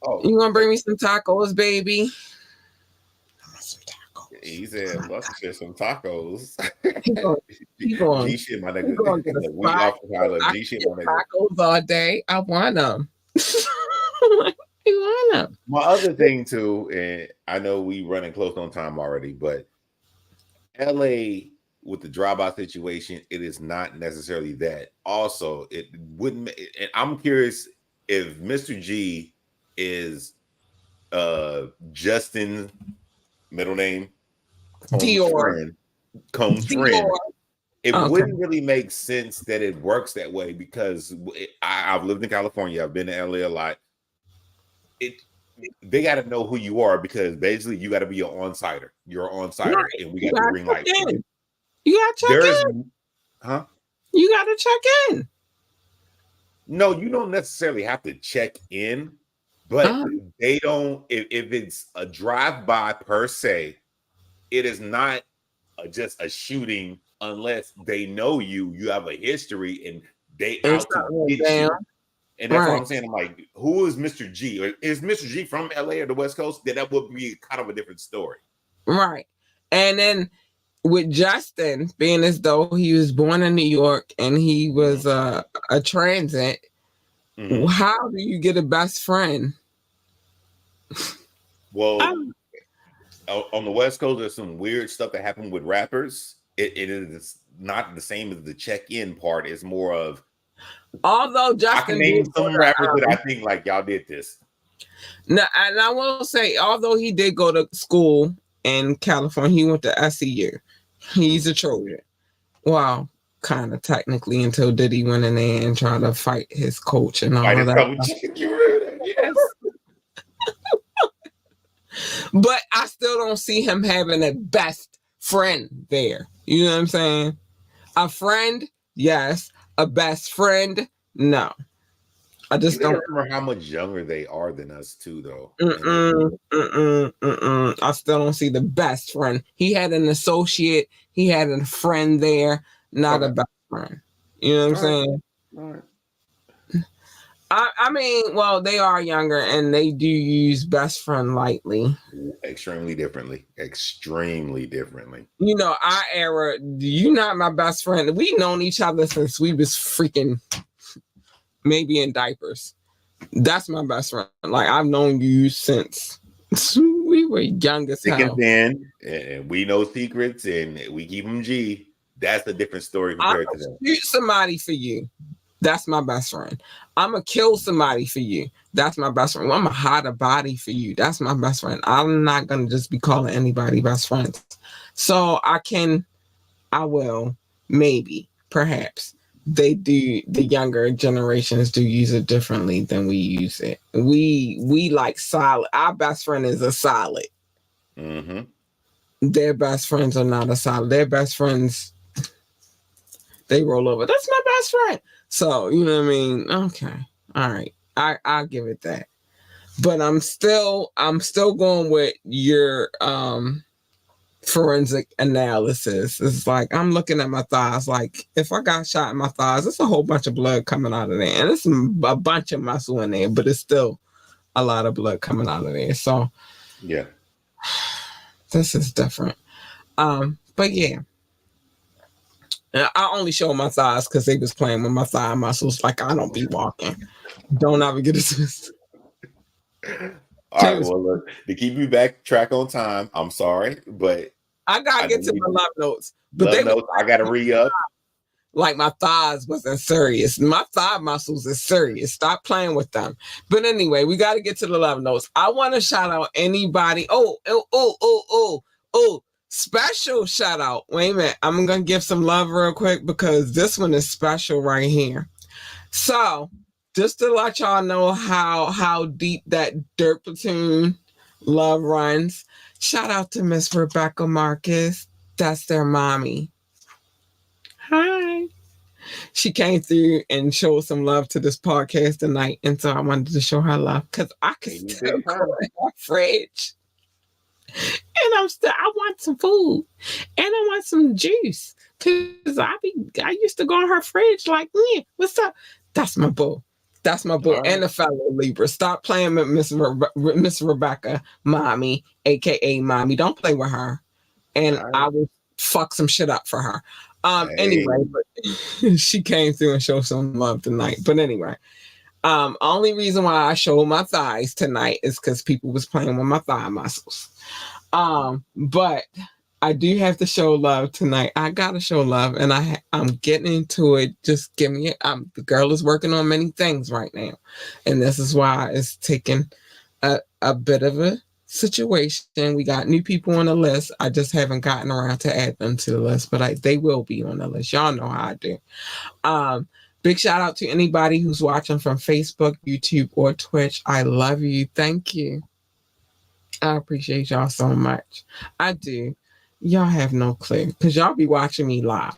Oh, you gonna bring me some tacos, baby? He said, "Let's get some tacos." He going G shit, my nigga. Get a We off the pilot. G shit, my nigga. Tacos all day. I want them. You want them. My other thing too, and I know we running close on time already, but LA with the dropout situation, it is not necessarily that. Also, it wouldn't. And I'm curious if Mr. G is Justin middle name. Combs friend. It wouldn't really make sense that it works that way because I've lived in California. I've been to LA a lot. They got to know who you are because basically you got to be an on-siter. You're an on-siter, right. And we got the green light. You got to check in. Huh? You got to check in. No, you don't necessarily have to check in, but they don't. If it's a drive-by per se, it is not just a shooting unless they know you. You have a history, and they out to get you. And that's what I'm saying. I'm like, who is Mr. G? Or is Mr. G from LA or the West Coast? Then that would be kind of a different story. Right. And then with Justin, being as though he was born in New York and he was a transit, how do you get a best friend? Well, on the West Coast, there's some weird stuff that happened with rappers. It is not the same as the check-in part. It's more of, although Justin, I can name some rappers that I think like y'all did this. Now, and I will say, although he did go to school in California, he went to SEU. He's a Trojan. Well, kind of technically until Diddy went in there and tried to fight his coach and all of that. Yes. But I still don't see him having a best friend there. You know what I'm saying? A friend, yes. A best friend, no. I just don't remember how much younger they are than us too, though. I still don't see the best friend. He had an associate. He had a friend there, not a best friend. You know what I'm saying? All right. I mean, well, they are younger and they do use best friend lightly. Extremely differently. You know, our era, you're not my best friend. We've known each other since we was freaking maybe in diapers. That's my best friend. Like, I've known you since we were young as hell. And we know secrets and we keep them G. That's a different story compared to them. Shoot somebody for you. That's my best friend. I'm going to kill somebody for you. That's my best friend. I'm going to hide a body for you. That's my best friend. I'm not going to just be calling anybody best friends. So I will, maybe, perhaps. They do, the younger generations do use it differently than we use it. We like solid. Our best friend is a solid. Mm-hmm. Their best friends are not a solid. Their best friends, they roll over. That's my best friend. So, you know what I mean? Okay. All right. I'll give it that. But I'm still going with your forensic analysis. It's like I'm looking at my thighs. Like if I got shot in my thighs, it's a whole bunch of blood coming out of there. And it's a bunch of muscle in there, but it's still a lot of blood coming out of there. So yeah. This is different. But yeah. And I only show my thighs because they was playing with my thigh muscles. Like I don't be walking. Don't ever get it twisted. All right, well, look, to keep you back track on time, I'm sorry, but I gotta get to my love notes. But love notes, I gotta re-up. Like my thighs wasn't serious. My thigh muscles is serious. Stop playing with them. But anyway, we got to get to the love notes. I want to shout out anybody. Special shout out. Wait a minute. I'm going to give some love real quick because this one is special right here. So just to let y'all know how deep that Dirt Platoon love runs, shout out to Miss Rebecca Marcus. That's their mommy. Hi. She came through and showed some love to this podcast tonight. And so I wanted to show her love because I could still go in her fridge. And I want some food. And I want some juice. Because I used to go in her fridge like, what's up? That's my boo. That's my boo. Right. And a fellow Libra. Stop playing with Miss Rebecca, mommy, a.k.a. mommy. Don't play with her. And right. I will fuck some shit up for her. Anyway, but she came through and showed some love tonight. But anyway, only reason why I showed my thighs tonight is because people was playing with my thigh muscles. But I do have to show love tonight. I gotta show love, and I'm getting into it. Just give me it. The girl is working on many things right now, and this is why it's taking a bit of a situation. We got new people on the list. I just haven't gotten around to add them to the list, but they will be on the list. Y'all know how I do. Big shout out to anybody who's watching from Facebook, YouTube, or Twitch. I love you. Thank you. I appreciate y'all so much. I do. Y'all have no clue because y'all be watching me live.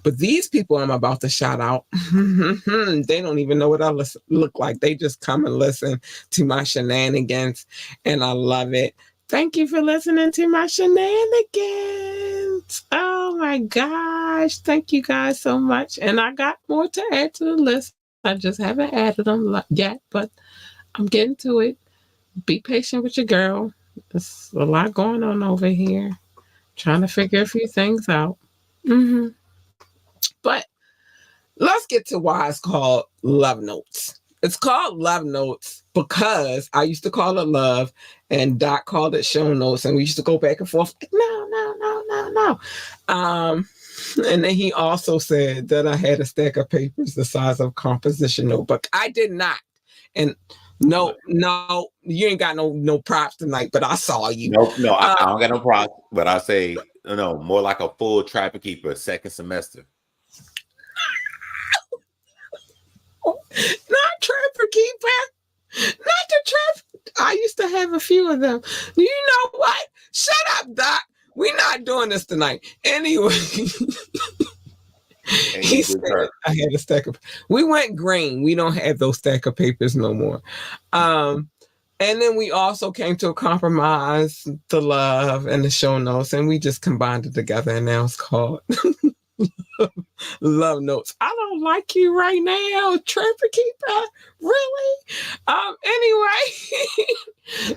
But these people I'm about to shout out, they don't even know what I look like. They just come and listen to my shenanigans, and I love it. Thank you for listening to my shenanigans. Oh, my gosh. Thank you guys so much. And I got more to add to the list. I just haven't added them yet, but I'm getting to it. Be patient with your girl. There's a lot going on over here. Trying to figure a few things out. But let's get to why it's called Love Notes. It's called Love Notes because I used to call it love and Doc called it show notes, and we used to go back and forth like, no. And then he also said that I had a stack of papers the size of a composition notebook. I did not. And no, you ain't got no props tonight, but I saw you. No, I don't got no props, but I say, no, more like a full trapper keeper, second semester. Not trapper keeper. Not the trap. I used to have a few of them. You know what? Shut up, Doc. We're not doing this tonight. Anyway. He said I had a stack of. We went green. We don't have those stack of papers no more. And then we also came to a compromise, the love and the show notes, and we just combined it together, and now it's called Love Notes. I don't like you right now, Trapper Keeper. Really? Anyway,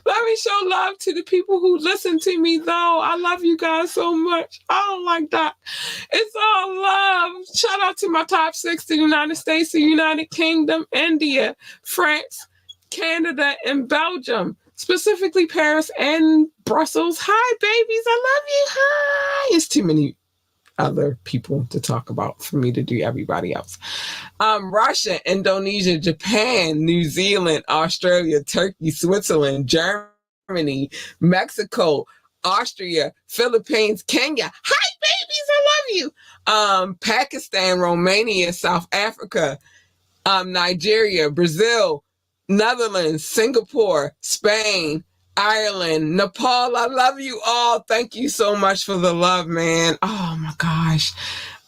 let me show love to the people who listen to me, though. I love you guys so much. I don't like that. It's all love. Shout out to my top 6, the United States, the United Kingdom, India, France, Canada, and Belgium, specifically Paris and Brussels. Hi, babies. I love you. Hi. It's too many other people to talk about for me to do everybody else. Russia, Indonesia, Japan, New Zealand, Australia, Turkey, Switzerland, Germany, Mexico, Austria, Philippines, Kenya. Hi, babies. I love you. Pakistan, Romania, South Africa, Nigeria, Brazil, Netherlands, Singapore, Spain, Ireland, Nepal. I love you all. Thank you so much for the love, man. Oh my gosh.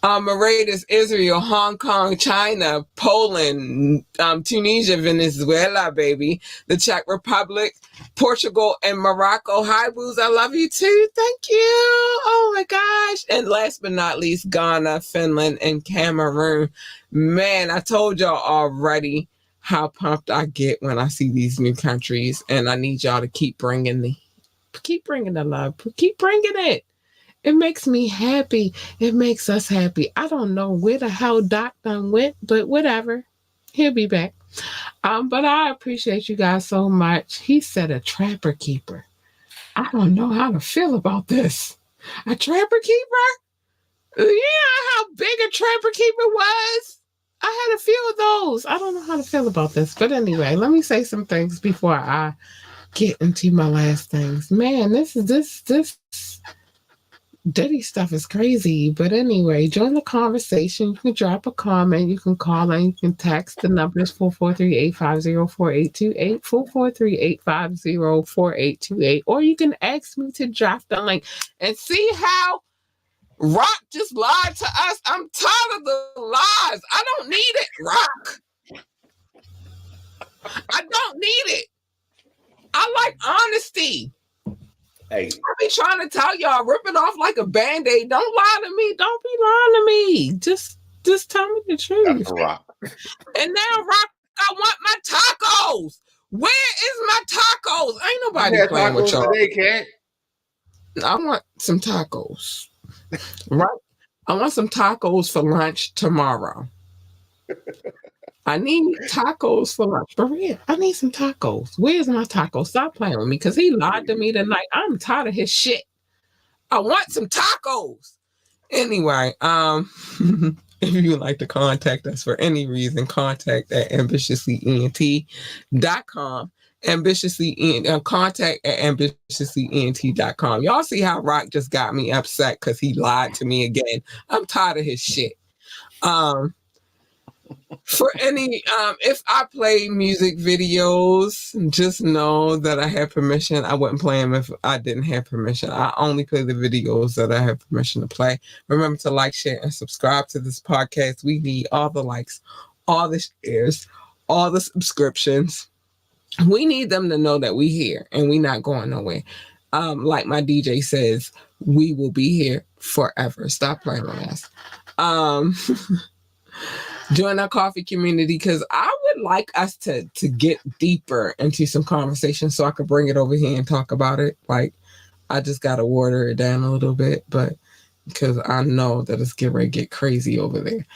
Mauritius, Israel, Hong Kong, China, Poland, Tunisia, Venezuela, baby, the Czech Republic, Portugal, and Morocco. Hi, boos. I love you too. Thank you. Oh my gosh. And last but not least, Ghana, Finland, and Cameroon. Man, I told y'all already how pumped I get when I see these new countries, and I need y'all to keep bringing the love, keep bringing it. It makes me happy. It makes us happy. I don't know where the hell Doc done went, but whatever. He'll be back. But I appreciate you guys so much. He said a trapper keeper. I don't know how to feel about this. A trapper keeper? Yeah, how big a trapper keeper was. I had a few of those. I don't know how to feel about this. But anyway, let me say some things before I get into my last things. Man, this Diddy stuff is crazy. But anyway, join the conversation. You can drop a comment. You can call and you can text. The number is 443-850-4828, 443-850-4828. Or you can ask me to drop the link and see how Rock just lied to us. I'm tired of the lies. I don't need it, Rock. I don't need it. I like honesty. Hey, I be trying to tell y'all, rip it off like a band-aid. Don't lie to me. Don't be lying to me. Just tell me the truth. Rock. And now, Rock, I want my tacos. Where is my tacos? Ain't nobody playing with y'all. Today, Cat. I want some tacos. Right? I want some tacos for lunch tomorrow. I need tacos for lunch. For real. I need some tacos. Where's my tacos? Stop playing with me because he lied to me tonight. I'm tired of his shit. I want some tacos. Anyway, if you would like to contact us for any reason, contact at ambitiouslyent.com. Contact at ambitiouslyent.com. Y'all see how Rock just got me upset because he lied to me again. I'm tired of his shit. For any, if I play music videos, just know that I have permission. I wouldn't play them if I didn't have permission. I only play the videos that I have permission to play. Remember to like, share, and subscribe to this podcast. We need all the likes, all the shares, all the subscriptions. We need them to know that we here and we not going nowhere. Like my DJ says, we will be here forever. Stop playing with us. Join our coffee community because I would like us to get deeper into some conversation so I could bring it over here and talk about it. Like, I just got to water it down a little bit, but because I know that it's getting ready to get crazy over there.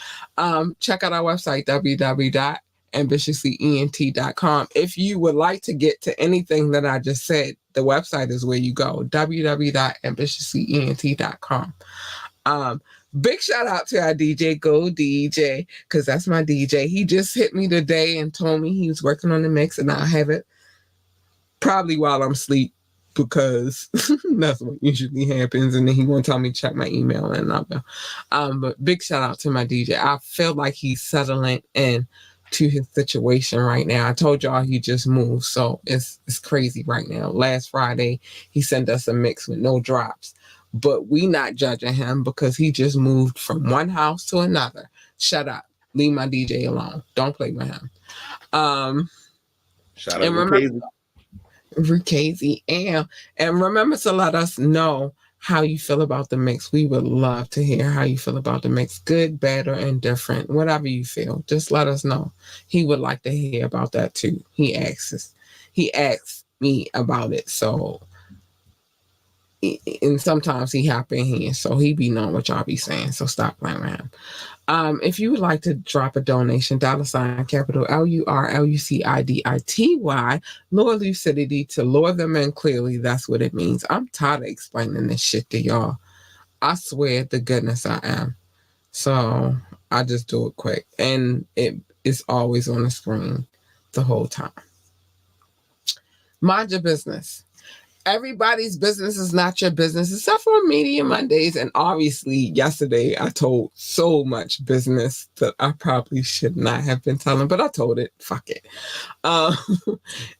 Check out our website, www.ambitiouslyent.com. If you would like to get to anything that I just said, the website is where you go, www.ambitiouslyent.com. Big shout out to our DJ, Go DJ, because that's my DJ. He just hit me today and told me he was working on the mix, and I'll have it probably while I'm asleep because that's what usually happens. And then he won't tell me to check my email, and I'll go. But big shout out to my DJ. I feel like he's settling in to his situation right now. I told y'all he just moved, so it's crazy right now. Last Friday, he sent us a mix with no drops. But we not judging him because he just moved from one house to another. Shut up. Leave my DJ alone. Don't play with him. Shout out to Rukazy. And remember to let us know how you feel about the mix. We would love to hear how you feel about the mix. Good, bad, or indifferent. Whatever you feel. Just let us know. He would like to hear about that too. He asks me about it. So... and sometimes he hop in here, so he be knowing what y'all be saying. So stop playing with him. If you would like to drop a donation, $ capital LURLUCIDITY, Lord Lucidity, to lure them in clearly. That's what it means. I'm tired of explaining this shit to y'all. I swear to goodness I am. So I just do it quick, and it is always on the screen the whole time. Mind your business. Everybody's business is not your business, except for Media Mondays. And obviously, yesterday I told so much business that I probably should not have been telling, but I told it. Fuck it. And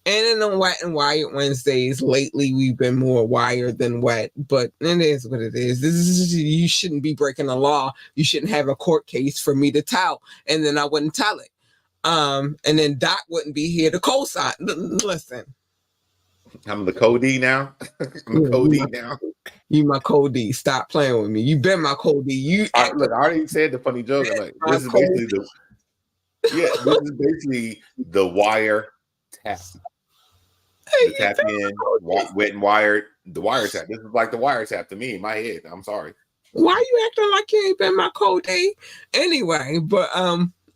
in the Wet and Wired Wednesdays, lately we've been more wired than wet, but it is what it is. You shouldn't be breaking the law. You shouldn't have a court case for me to tout, and then I wouldn't tell it. And then Doc wouldn't be here to co-sign. Listen. I'm the Cody now. Now. You my Cody. Stop playing with me. You been my Cody. Look, I already said the funny joke. I'm like, this is basically the wire tap. The tap in, wet and wired. The wire tap. This is like the wire tap to me in my head. I'm sorry. Why you acting like you ain't been my Cody? Anyway, but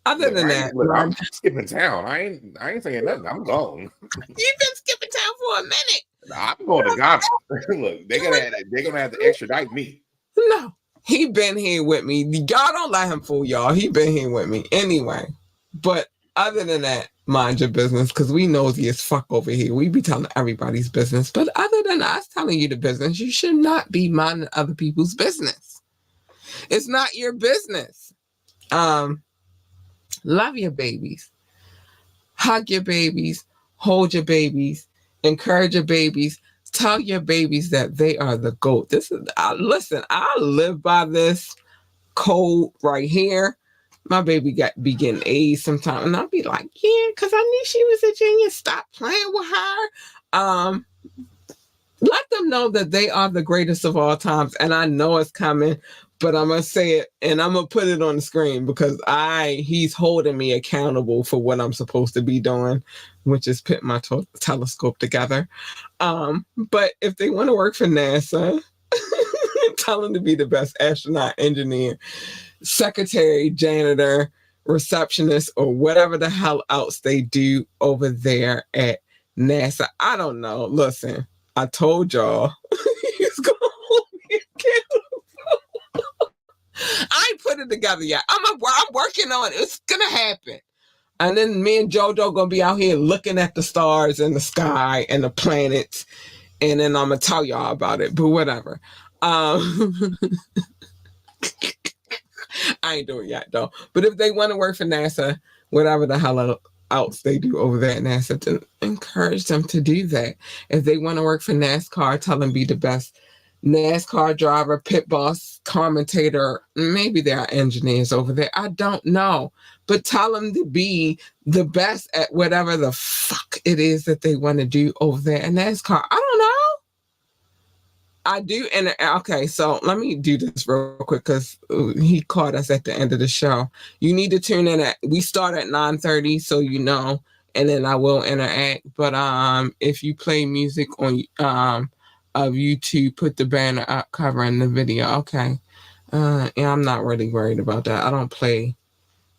Other Look, than that, I'm skipping town. I ain't saying nothing. I'm gone. you've been skipping town for a minute. I'm going to Ghana. Look, they're gonna have to extradite me. No, he been here with me. Y'all don't let him fool y'all. He been here with me anyway. But other than that, mind your business, because we nosy as fuck over here. We be telling everybody's business. But other than us telling you the business, you should not be minding other people's business. It's not your business. Love your babies. Hug your babies. Hold your babies. Encourage your babies. Tell your babies that they are the GOAT. Listen, I live by this code right here. My baby be getting A's sometimes, and I'll be like, yeah, because I knew she was a genius. Stop playing with her. Let them know that they are the greatest of all times, and I know it's coming, but I'm gonna say it, and I'm gonna put it on the screen because he's holding me accountable for what I'm supposed to be doing, which is put my telescope together. But if they want to work for NASA, tell them to be the best astronaut, engineer, secretary, janitor, receptionist, or whatever the hell else they do over there at NASA. I don't know. Listen, I told y'all he's going to hold me accountable. I ain't put it together yet. I'm working on it. It's going to happen. And then me and JoJo going to be out here looking at the stars and the sky and the planets. And then I'm going to tell y'all about it. But whatever. I ain't doing it yet, though. But if they want to work for NASA, whatever the hell else they do over there at NASA, to encourage them to do that. If they want to work for NASCAR, tell them be the best NASCAR driver, pit boss, commentator. Maybe there are engineers over there. I don't know. But tell them to be the best at whatever the fuck it is that they want to do over there at NASCAR. I don't know. I do. And okay, so let me do this real quick because he caught us at the end of the show. You need to tune in we start at 9:30, so you know, and then I will interact. But if you play music on of YouTube, put the banner up covering the video. Okay. And I'm not really worried about that. I don't play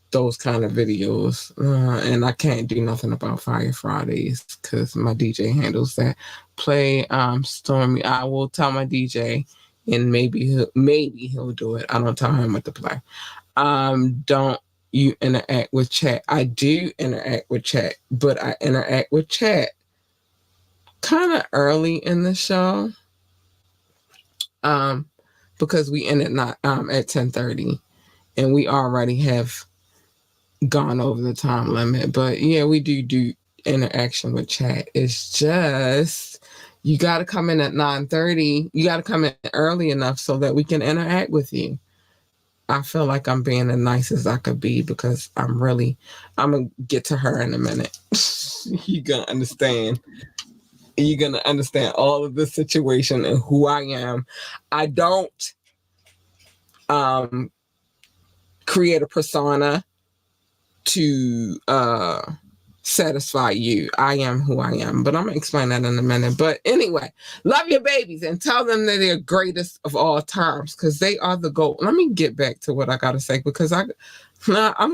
those kind of videos, and I can't do nothing about Fire Fridays because my DJ handles that. Play Stormy. I will tell my DJ, and maybe he'll do it. I don't tell him what to play. Don't you interact with chat? I do interact with chat, but I interact with chat kind of early in the show, because we end at 10:30, and we already have gone over the time limit. But yeah, we do interaction with chat. It's just you got to come in at 9:30. You got to come in early enough so that we can interact with you. I feel like I'm being as nice as I could be because I'm gonna get to her in a minute. You're gonna understand all of the situation and who I am. I don't create a persona to satisfy you. I am who I am, but I'm gonna explain that in a minute. But anyway, love your babies and tell them that they're greatest of all times because they are the GOAT. Let me get back to what I gotta say because I'm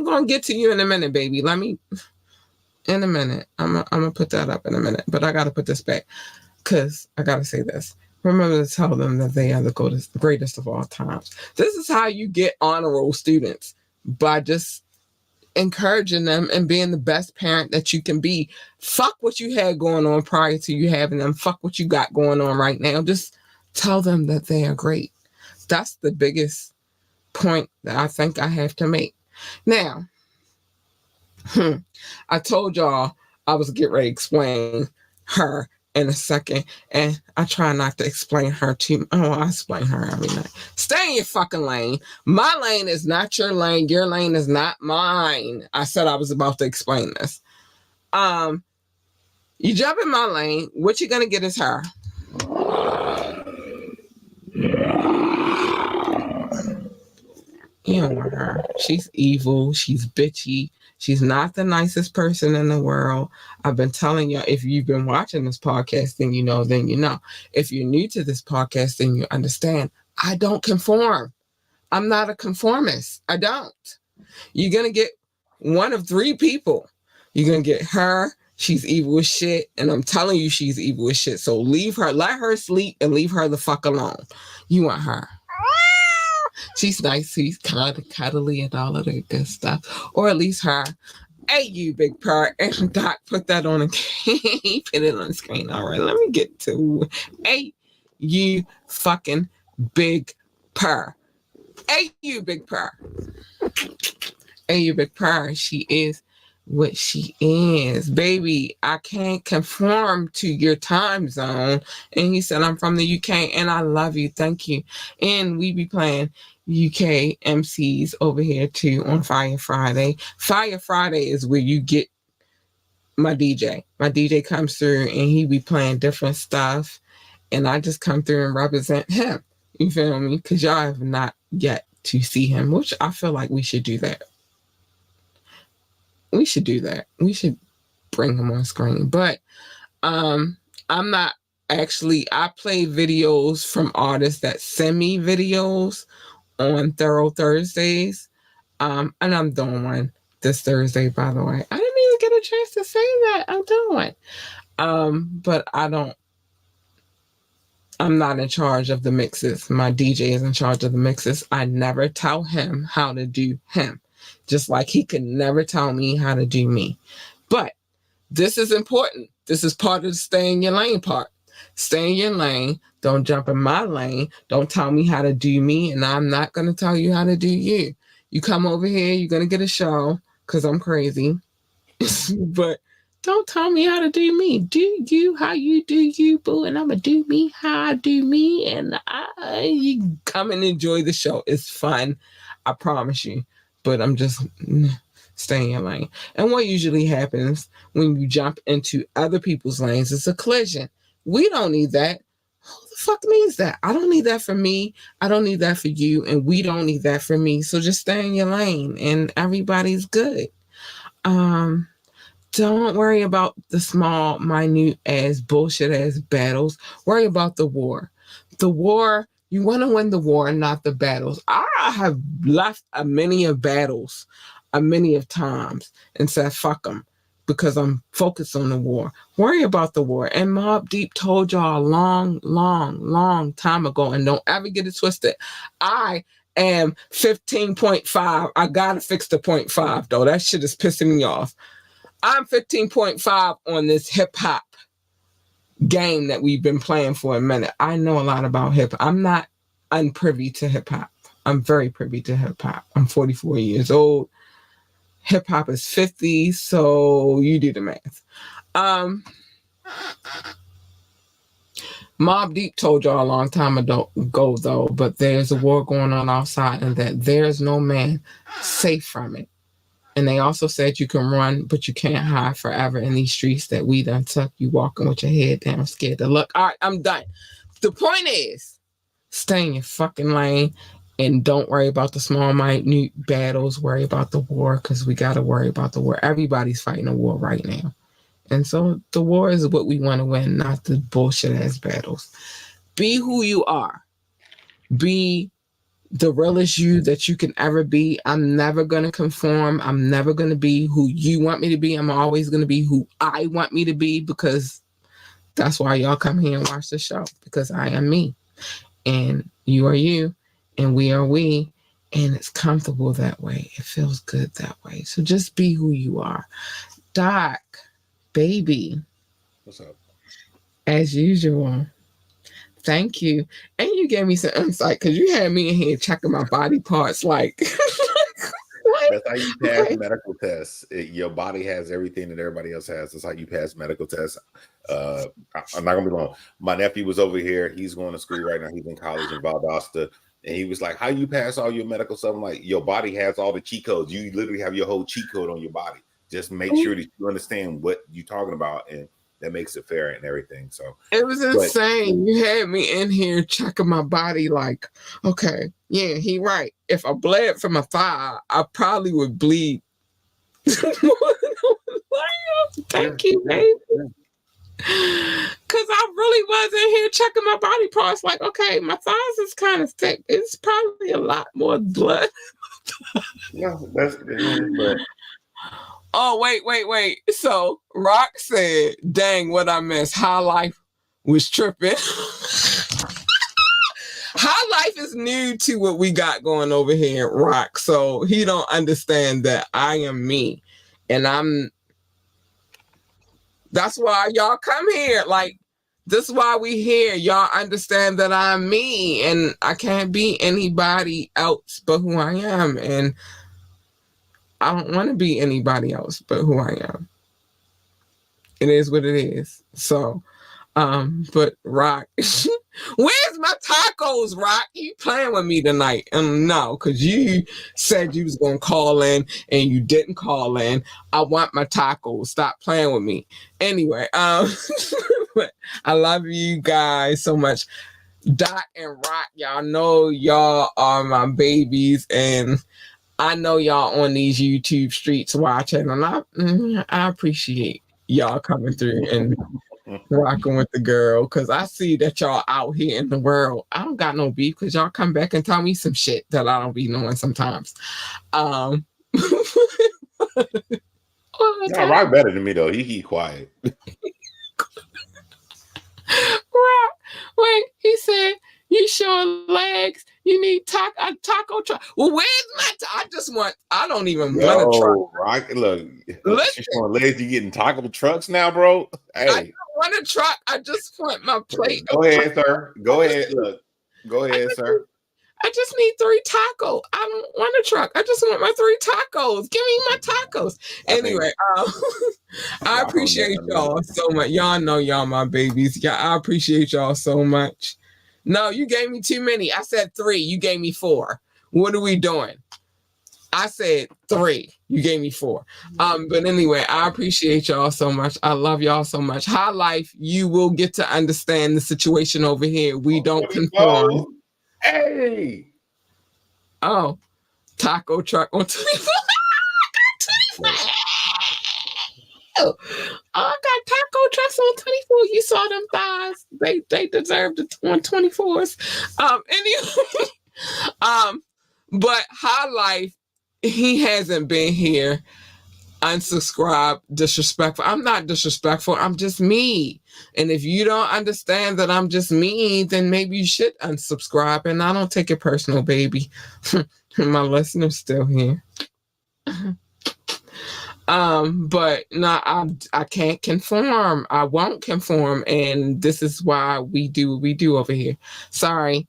gonna get to you in a minute, baby. In a minute. I'm gonna put that up in a minute, but I gotta put this back because I gotta say this. Remember to tell them that they are the greatest of all times. This is how you get honor roll students, by just encouraging them and being the best parent that you can be. Fuck what you had going on prior to you having them. Fuck what you got going on right now. Just tell them that they are great. That's the biggest point that I think I have to make. Now, I told y'all I was getting ready to explain her in a second, and I try not to explain her too. Oh, I explain her every night. Stay in your fucking lane. My lane is not your lane. Your lane is not mine. I said I was about to explain this. You jump in my lane, what you're gonna get is her. You don't want her. She's evil. She's bitchy. She's not the nicest person in the world. I've been telling you, if you've been watching this podcast, then you know, If you're new to this podcast, then you understand. I don't conform. I'm not a conformist. I don't. You're going to get one of three people. You're going to get her. She's evil as shit. And I'm telling you, she's evil as shit. So leave her. Let her sleep and leave her the fuck alone. You want her. She's nice. She's kind of cuddly and all of that good stuff. Or at least her. Hey, you big purr. And Doc, put that on and put it on the screen. All right, let me get to hey, you fucking big purr. Hey, you big purr. Hey, you big purr. She is what she is. Baby, I can't conform to your time zone. And he said, I'm from the UK and I love you. Thank you. And we be playing UK MCs over here too on Fire Friday. Fire Friday is where you get my DJ. My DJ comes through and he be playing different stuff. And I just come through and represent him. You feel me? Because y'all have not yet to see him, which I feel like we should do that. We should do that. We should bring him on screen. But I'm not actually, I play videos from artists that send me videos on Thorough Thursdays. And I'm doing one this Thursday, by the way. I didn't even get a chance to say that. I'm doing one. But I'm not in charge of the mixes. My DJ is in charge of the mixes. I never tell him how to do him. Just like he could never tell me how to do me. But this is important. This is part of the stay in your lane part. Stay in your lane. Don't jump in my lane. Don't tell me how to do me, and I'm not going to tell you how to do you. You come over here, you're going to get a show because I'm crazy. But don't tell me how to do me. Do you how you do you, boo, and I'm going to do me how I do me, and you come and enjoy the show. It's fun. I promise you. But I'm just staying in your lane. And what usually happens when you jump into other people's lanes is a collision. We don't need that. Who the fuck needs that? I don't need that for me. I don't need that for you. And we don't need that for me. So just stay in your lane and everybody's good. Don't worry about the small, minute ass, bullshit ass battles. Worry about the war. The war. You want to win the war, not the battles. I have left many of battles, many of times, and said, fuck them, because I'm focused on the war. Worry about the war. And Mobb Deep told y'all a long time ago, and don't ever get it twisted. I am 15.5. I got to fix the 0.5, though. That shit is pissing me off. I'm 15.5 on this hip-hop game that we've been playing for a minute. I know a lot about hip hop. I'm not unprivy to hip hop. I'm very privy to hip hop. I'm 44 years old. Hip hop is 50, so you do the math. Mobb Deep told y'all a long time ago though, but there's a war going on outside and that there's no man safe from it. And they also said you can run, but you can't hide forever in these streets that we done took. You walking with your head down, scared to look. All right, I'm done. The point is, stay in your fucking lane and don't worry about the small, minute battles. Worry about the war because we got to worry about the war. Everybody's fighting a war right now. And so the war is what we want to win, not the bullshit ass battles. Be who you are. Be the realest you that you can ever be. I'm never going to conform. I'm never going to be who you want me to be. I'm always going to be who I want me to be, because that's why y'all come here and watch the show, because I am me and you are you and we are we, and it's comfortable that way. It feels good that way. So just be who you are. Doc, baby. What's up? As usual. Thank you. And you gave me some insight because you had me in here checking my body parts like That's how you pass medical tests. Your body has everything that everybody else has. That's how you pass medical tests. I'm not gonna be long. My nephew was over here. He's going to school right now. He's in college in Valdosta. And he was like, how you pass all your medical stuff? I'm like, your body has all the cheat codes. You literally have your whole cheat code on your body. Just make sure that you understand what you're talking about, and that makes it fair and everything. So it was insane. You had me in here checking my body like, okay, yeah, he right. If I bled from a thigh, I probably would bleed. Thank you, baby. Because I really was in here checking my body parts like, okay, my thighs is kind of thick. It's probably a lot more blood. No, that's but Oh, wait. So Rock said, dang, what I missed. High Life was tripping. High Life is new to what we got going over here, Rock. So he don't understand that I am me. And that's why y'all come here. Like, this is why we here. Y'all understand that I'm me and I can't be anybody else but who I am. And I don't want to be anybody else but who I am. It is what it is. So, but Rock, where's my tacos, Rock? You playing with me tonight? No, because you said you was gonna call in and you didn't call in. I want my tacos. Stop playing with me. Anyway, but I love you guys so much. Dot and Rock, y'all know y'all are my babies, and I know y'all on these YouTube streets watching, and I appreciate y'all coming through and rocking with the girl, because I see that y'all out here in the world. I don't got no beef because y'all come back and tell me some shit that I don't be knowing sometimes. Nah, Rock better than me though. He keep quiet. Rock, wait, he said you showing legs. You need taco truck. Well, where's my? I don't even want a truck. Rock, look, listen, showing legs. You getting taco trucks now, bro? Hey, I don't want a truck. I just want my plate. Go ahead, sir. Go ahead. Look, go ahead, sir. I just need 3 tacos. I don't want a truck. I just want my 3 tacos. Give me my tacos. Anyway, I appreciate y'all so much. Y'all know y'all my babies. Yeah, I appreciate y'all so much. No, you gave me too many. I said 3. You gave me 4. What are we doing? I said 3. You gave me 4. But anyway, I appreciate y'all so much. I love y'all so much. High Life, you will get to understand the situation over here. We don't conform. Hey. Oh, taco truck on 24. I got taco trucks on 24. You saw them thighs. They deserve the 124s. Anyway, but High Life, he hasn't been here. Unsubscribe, disrespectful. I'm not disrespectful. I'm just me. And if you don't understand that I'm just me, then maybe you should unsubscribe. And I don't take it personal, baby. My listener's still here. But no, I can't conform. I won't conform, and this is why we do what we do over here. Sorry.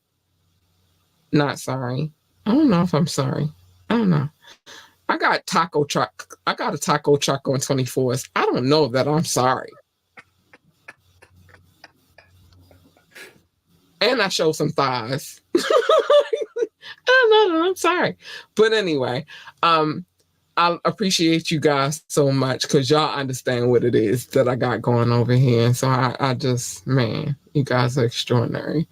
Not sorry. I don't know if I'm sorry. I don't know. I got a taco truck on 24s. I don't know that I'm sorry. And I show some thighs. I don't know that I'm sorry. But anyway, I appreciate you guys so much because y'all understand what it is that I got going over here. And so I just, man, you guys are extraordinary.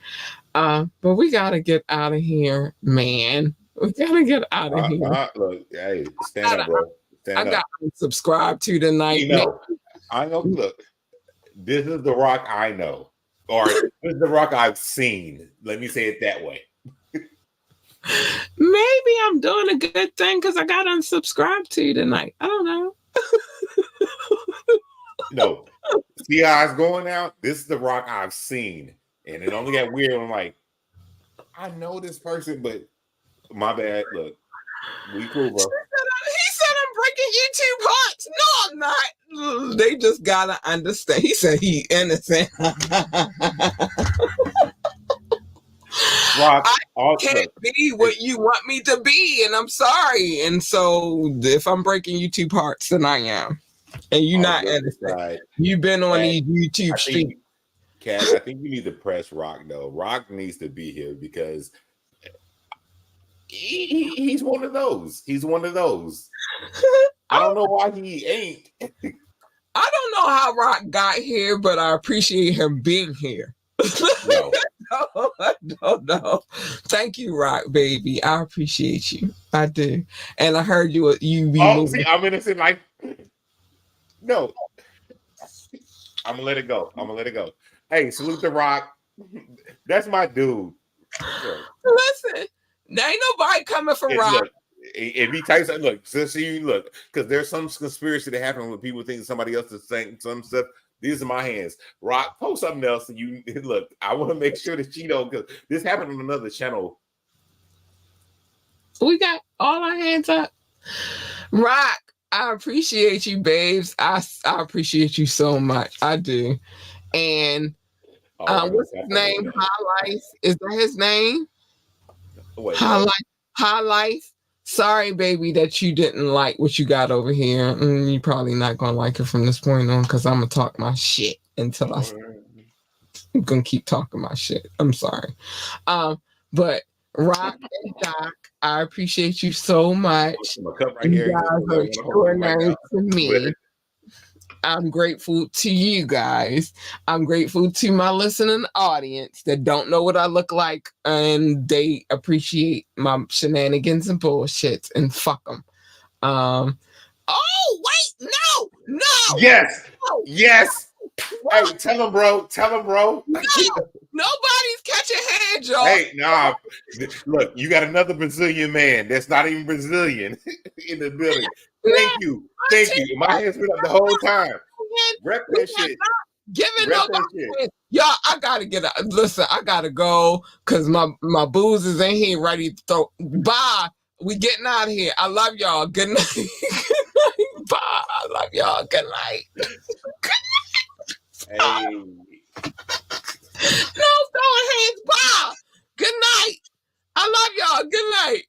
But we got to get out of here, man. We got to get out of here. Look, hey, stand up, bro. Stand up. I got to subscribe to tonight. You know, I know, look, this is the Rock I know. Or this is the Rock I've seen. Let me say it that way. Maybe I'm doing a good thing because I got unsubscribed to you tonight. I don't know. No. See how it's going out? This is the Rock I've seen. And it only got weird. I'm like, I know this person, but my bad. Look, we cool, bro. He said I'm breaking YouTube hearts. No, I'm not. They just gotta understand. He said he innocent. Rock, I can't be what you want me to be, and I'm sorry. And so if I'm breaking YouTube hearts, then I am. And you're not innocent. You've been on these YouTube streets. Kat, I think you need to press Rock though. Rock needs to be here because he's one of those. He's one of those. I don't know why he ain't. I don't know how Rock got here, but I appreciate him being here. No. No, I don't know. Thank you, Rock, baby. I appreciate you. I do. And I heard you be moving. See, I'm innocent. Like, no. I'm gonna let it go. Hey, salute the Rock. That's my dude. Listen, there ain't nobody coming for Rock. If he types, look, because there's some conspiracy that happen when people think somebody else is saying some stuff. These are my hands. Rock, post something else. And you look. I want to make sure that you know because this happened on another channel. We got all our hands up. Rock, I appreciate you, babes. I appreciate you so much. I do. And what's his name? High Life. Is that his name? Wait, High Life. Sorry, baby, that you didn't like what you got over here. You're probably not gonna like it from this point on because I'm gonna talk my shit until I'm gonna keep talking my shit. I'm sorry. But Rock and Doc, I appreciate you so much. You guys are extraordinary to me. I'm grateful to you guys. I'm grateful to my listening audience that don't know what I look like and they appreciate my shenanigans and bullshit and fuck them. Oh, wait, no. Yes. Hey, tell him, bro. No, nobody's catching hands, y'all. Hey, nah. Look, you got another Brazilian man that's not even Brazilian in the building. Thank you. My hands been up the whole time. Rep that shit. Giving nobody. Y'all, I gotta get up. Listen, I gotta go because my booze is in here ready to throw. Bye. We getting out of here. I love y'all. Good night. Good night. Bye. I love y'all. Good night. Hey. No throwing hands. Bye. Good night. I love y'all. Good night.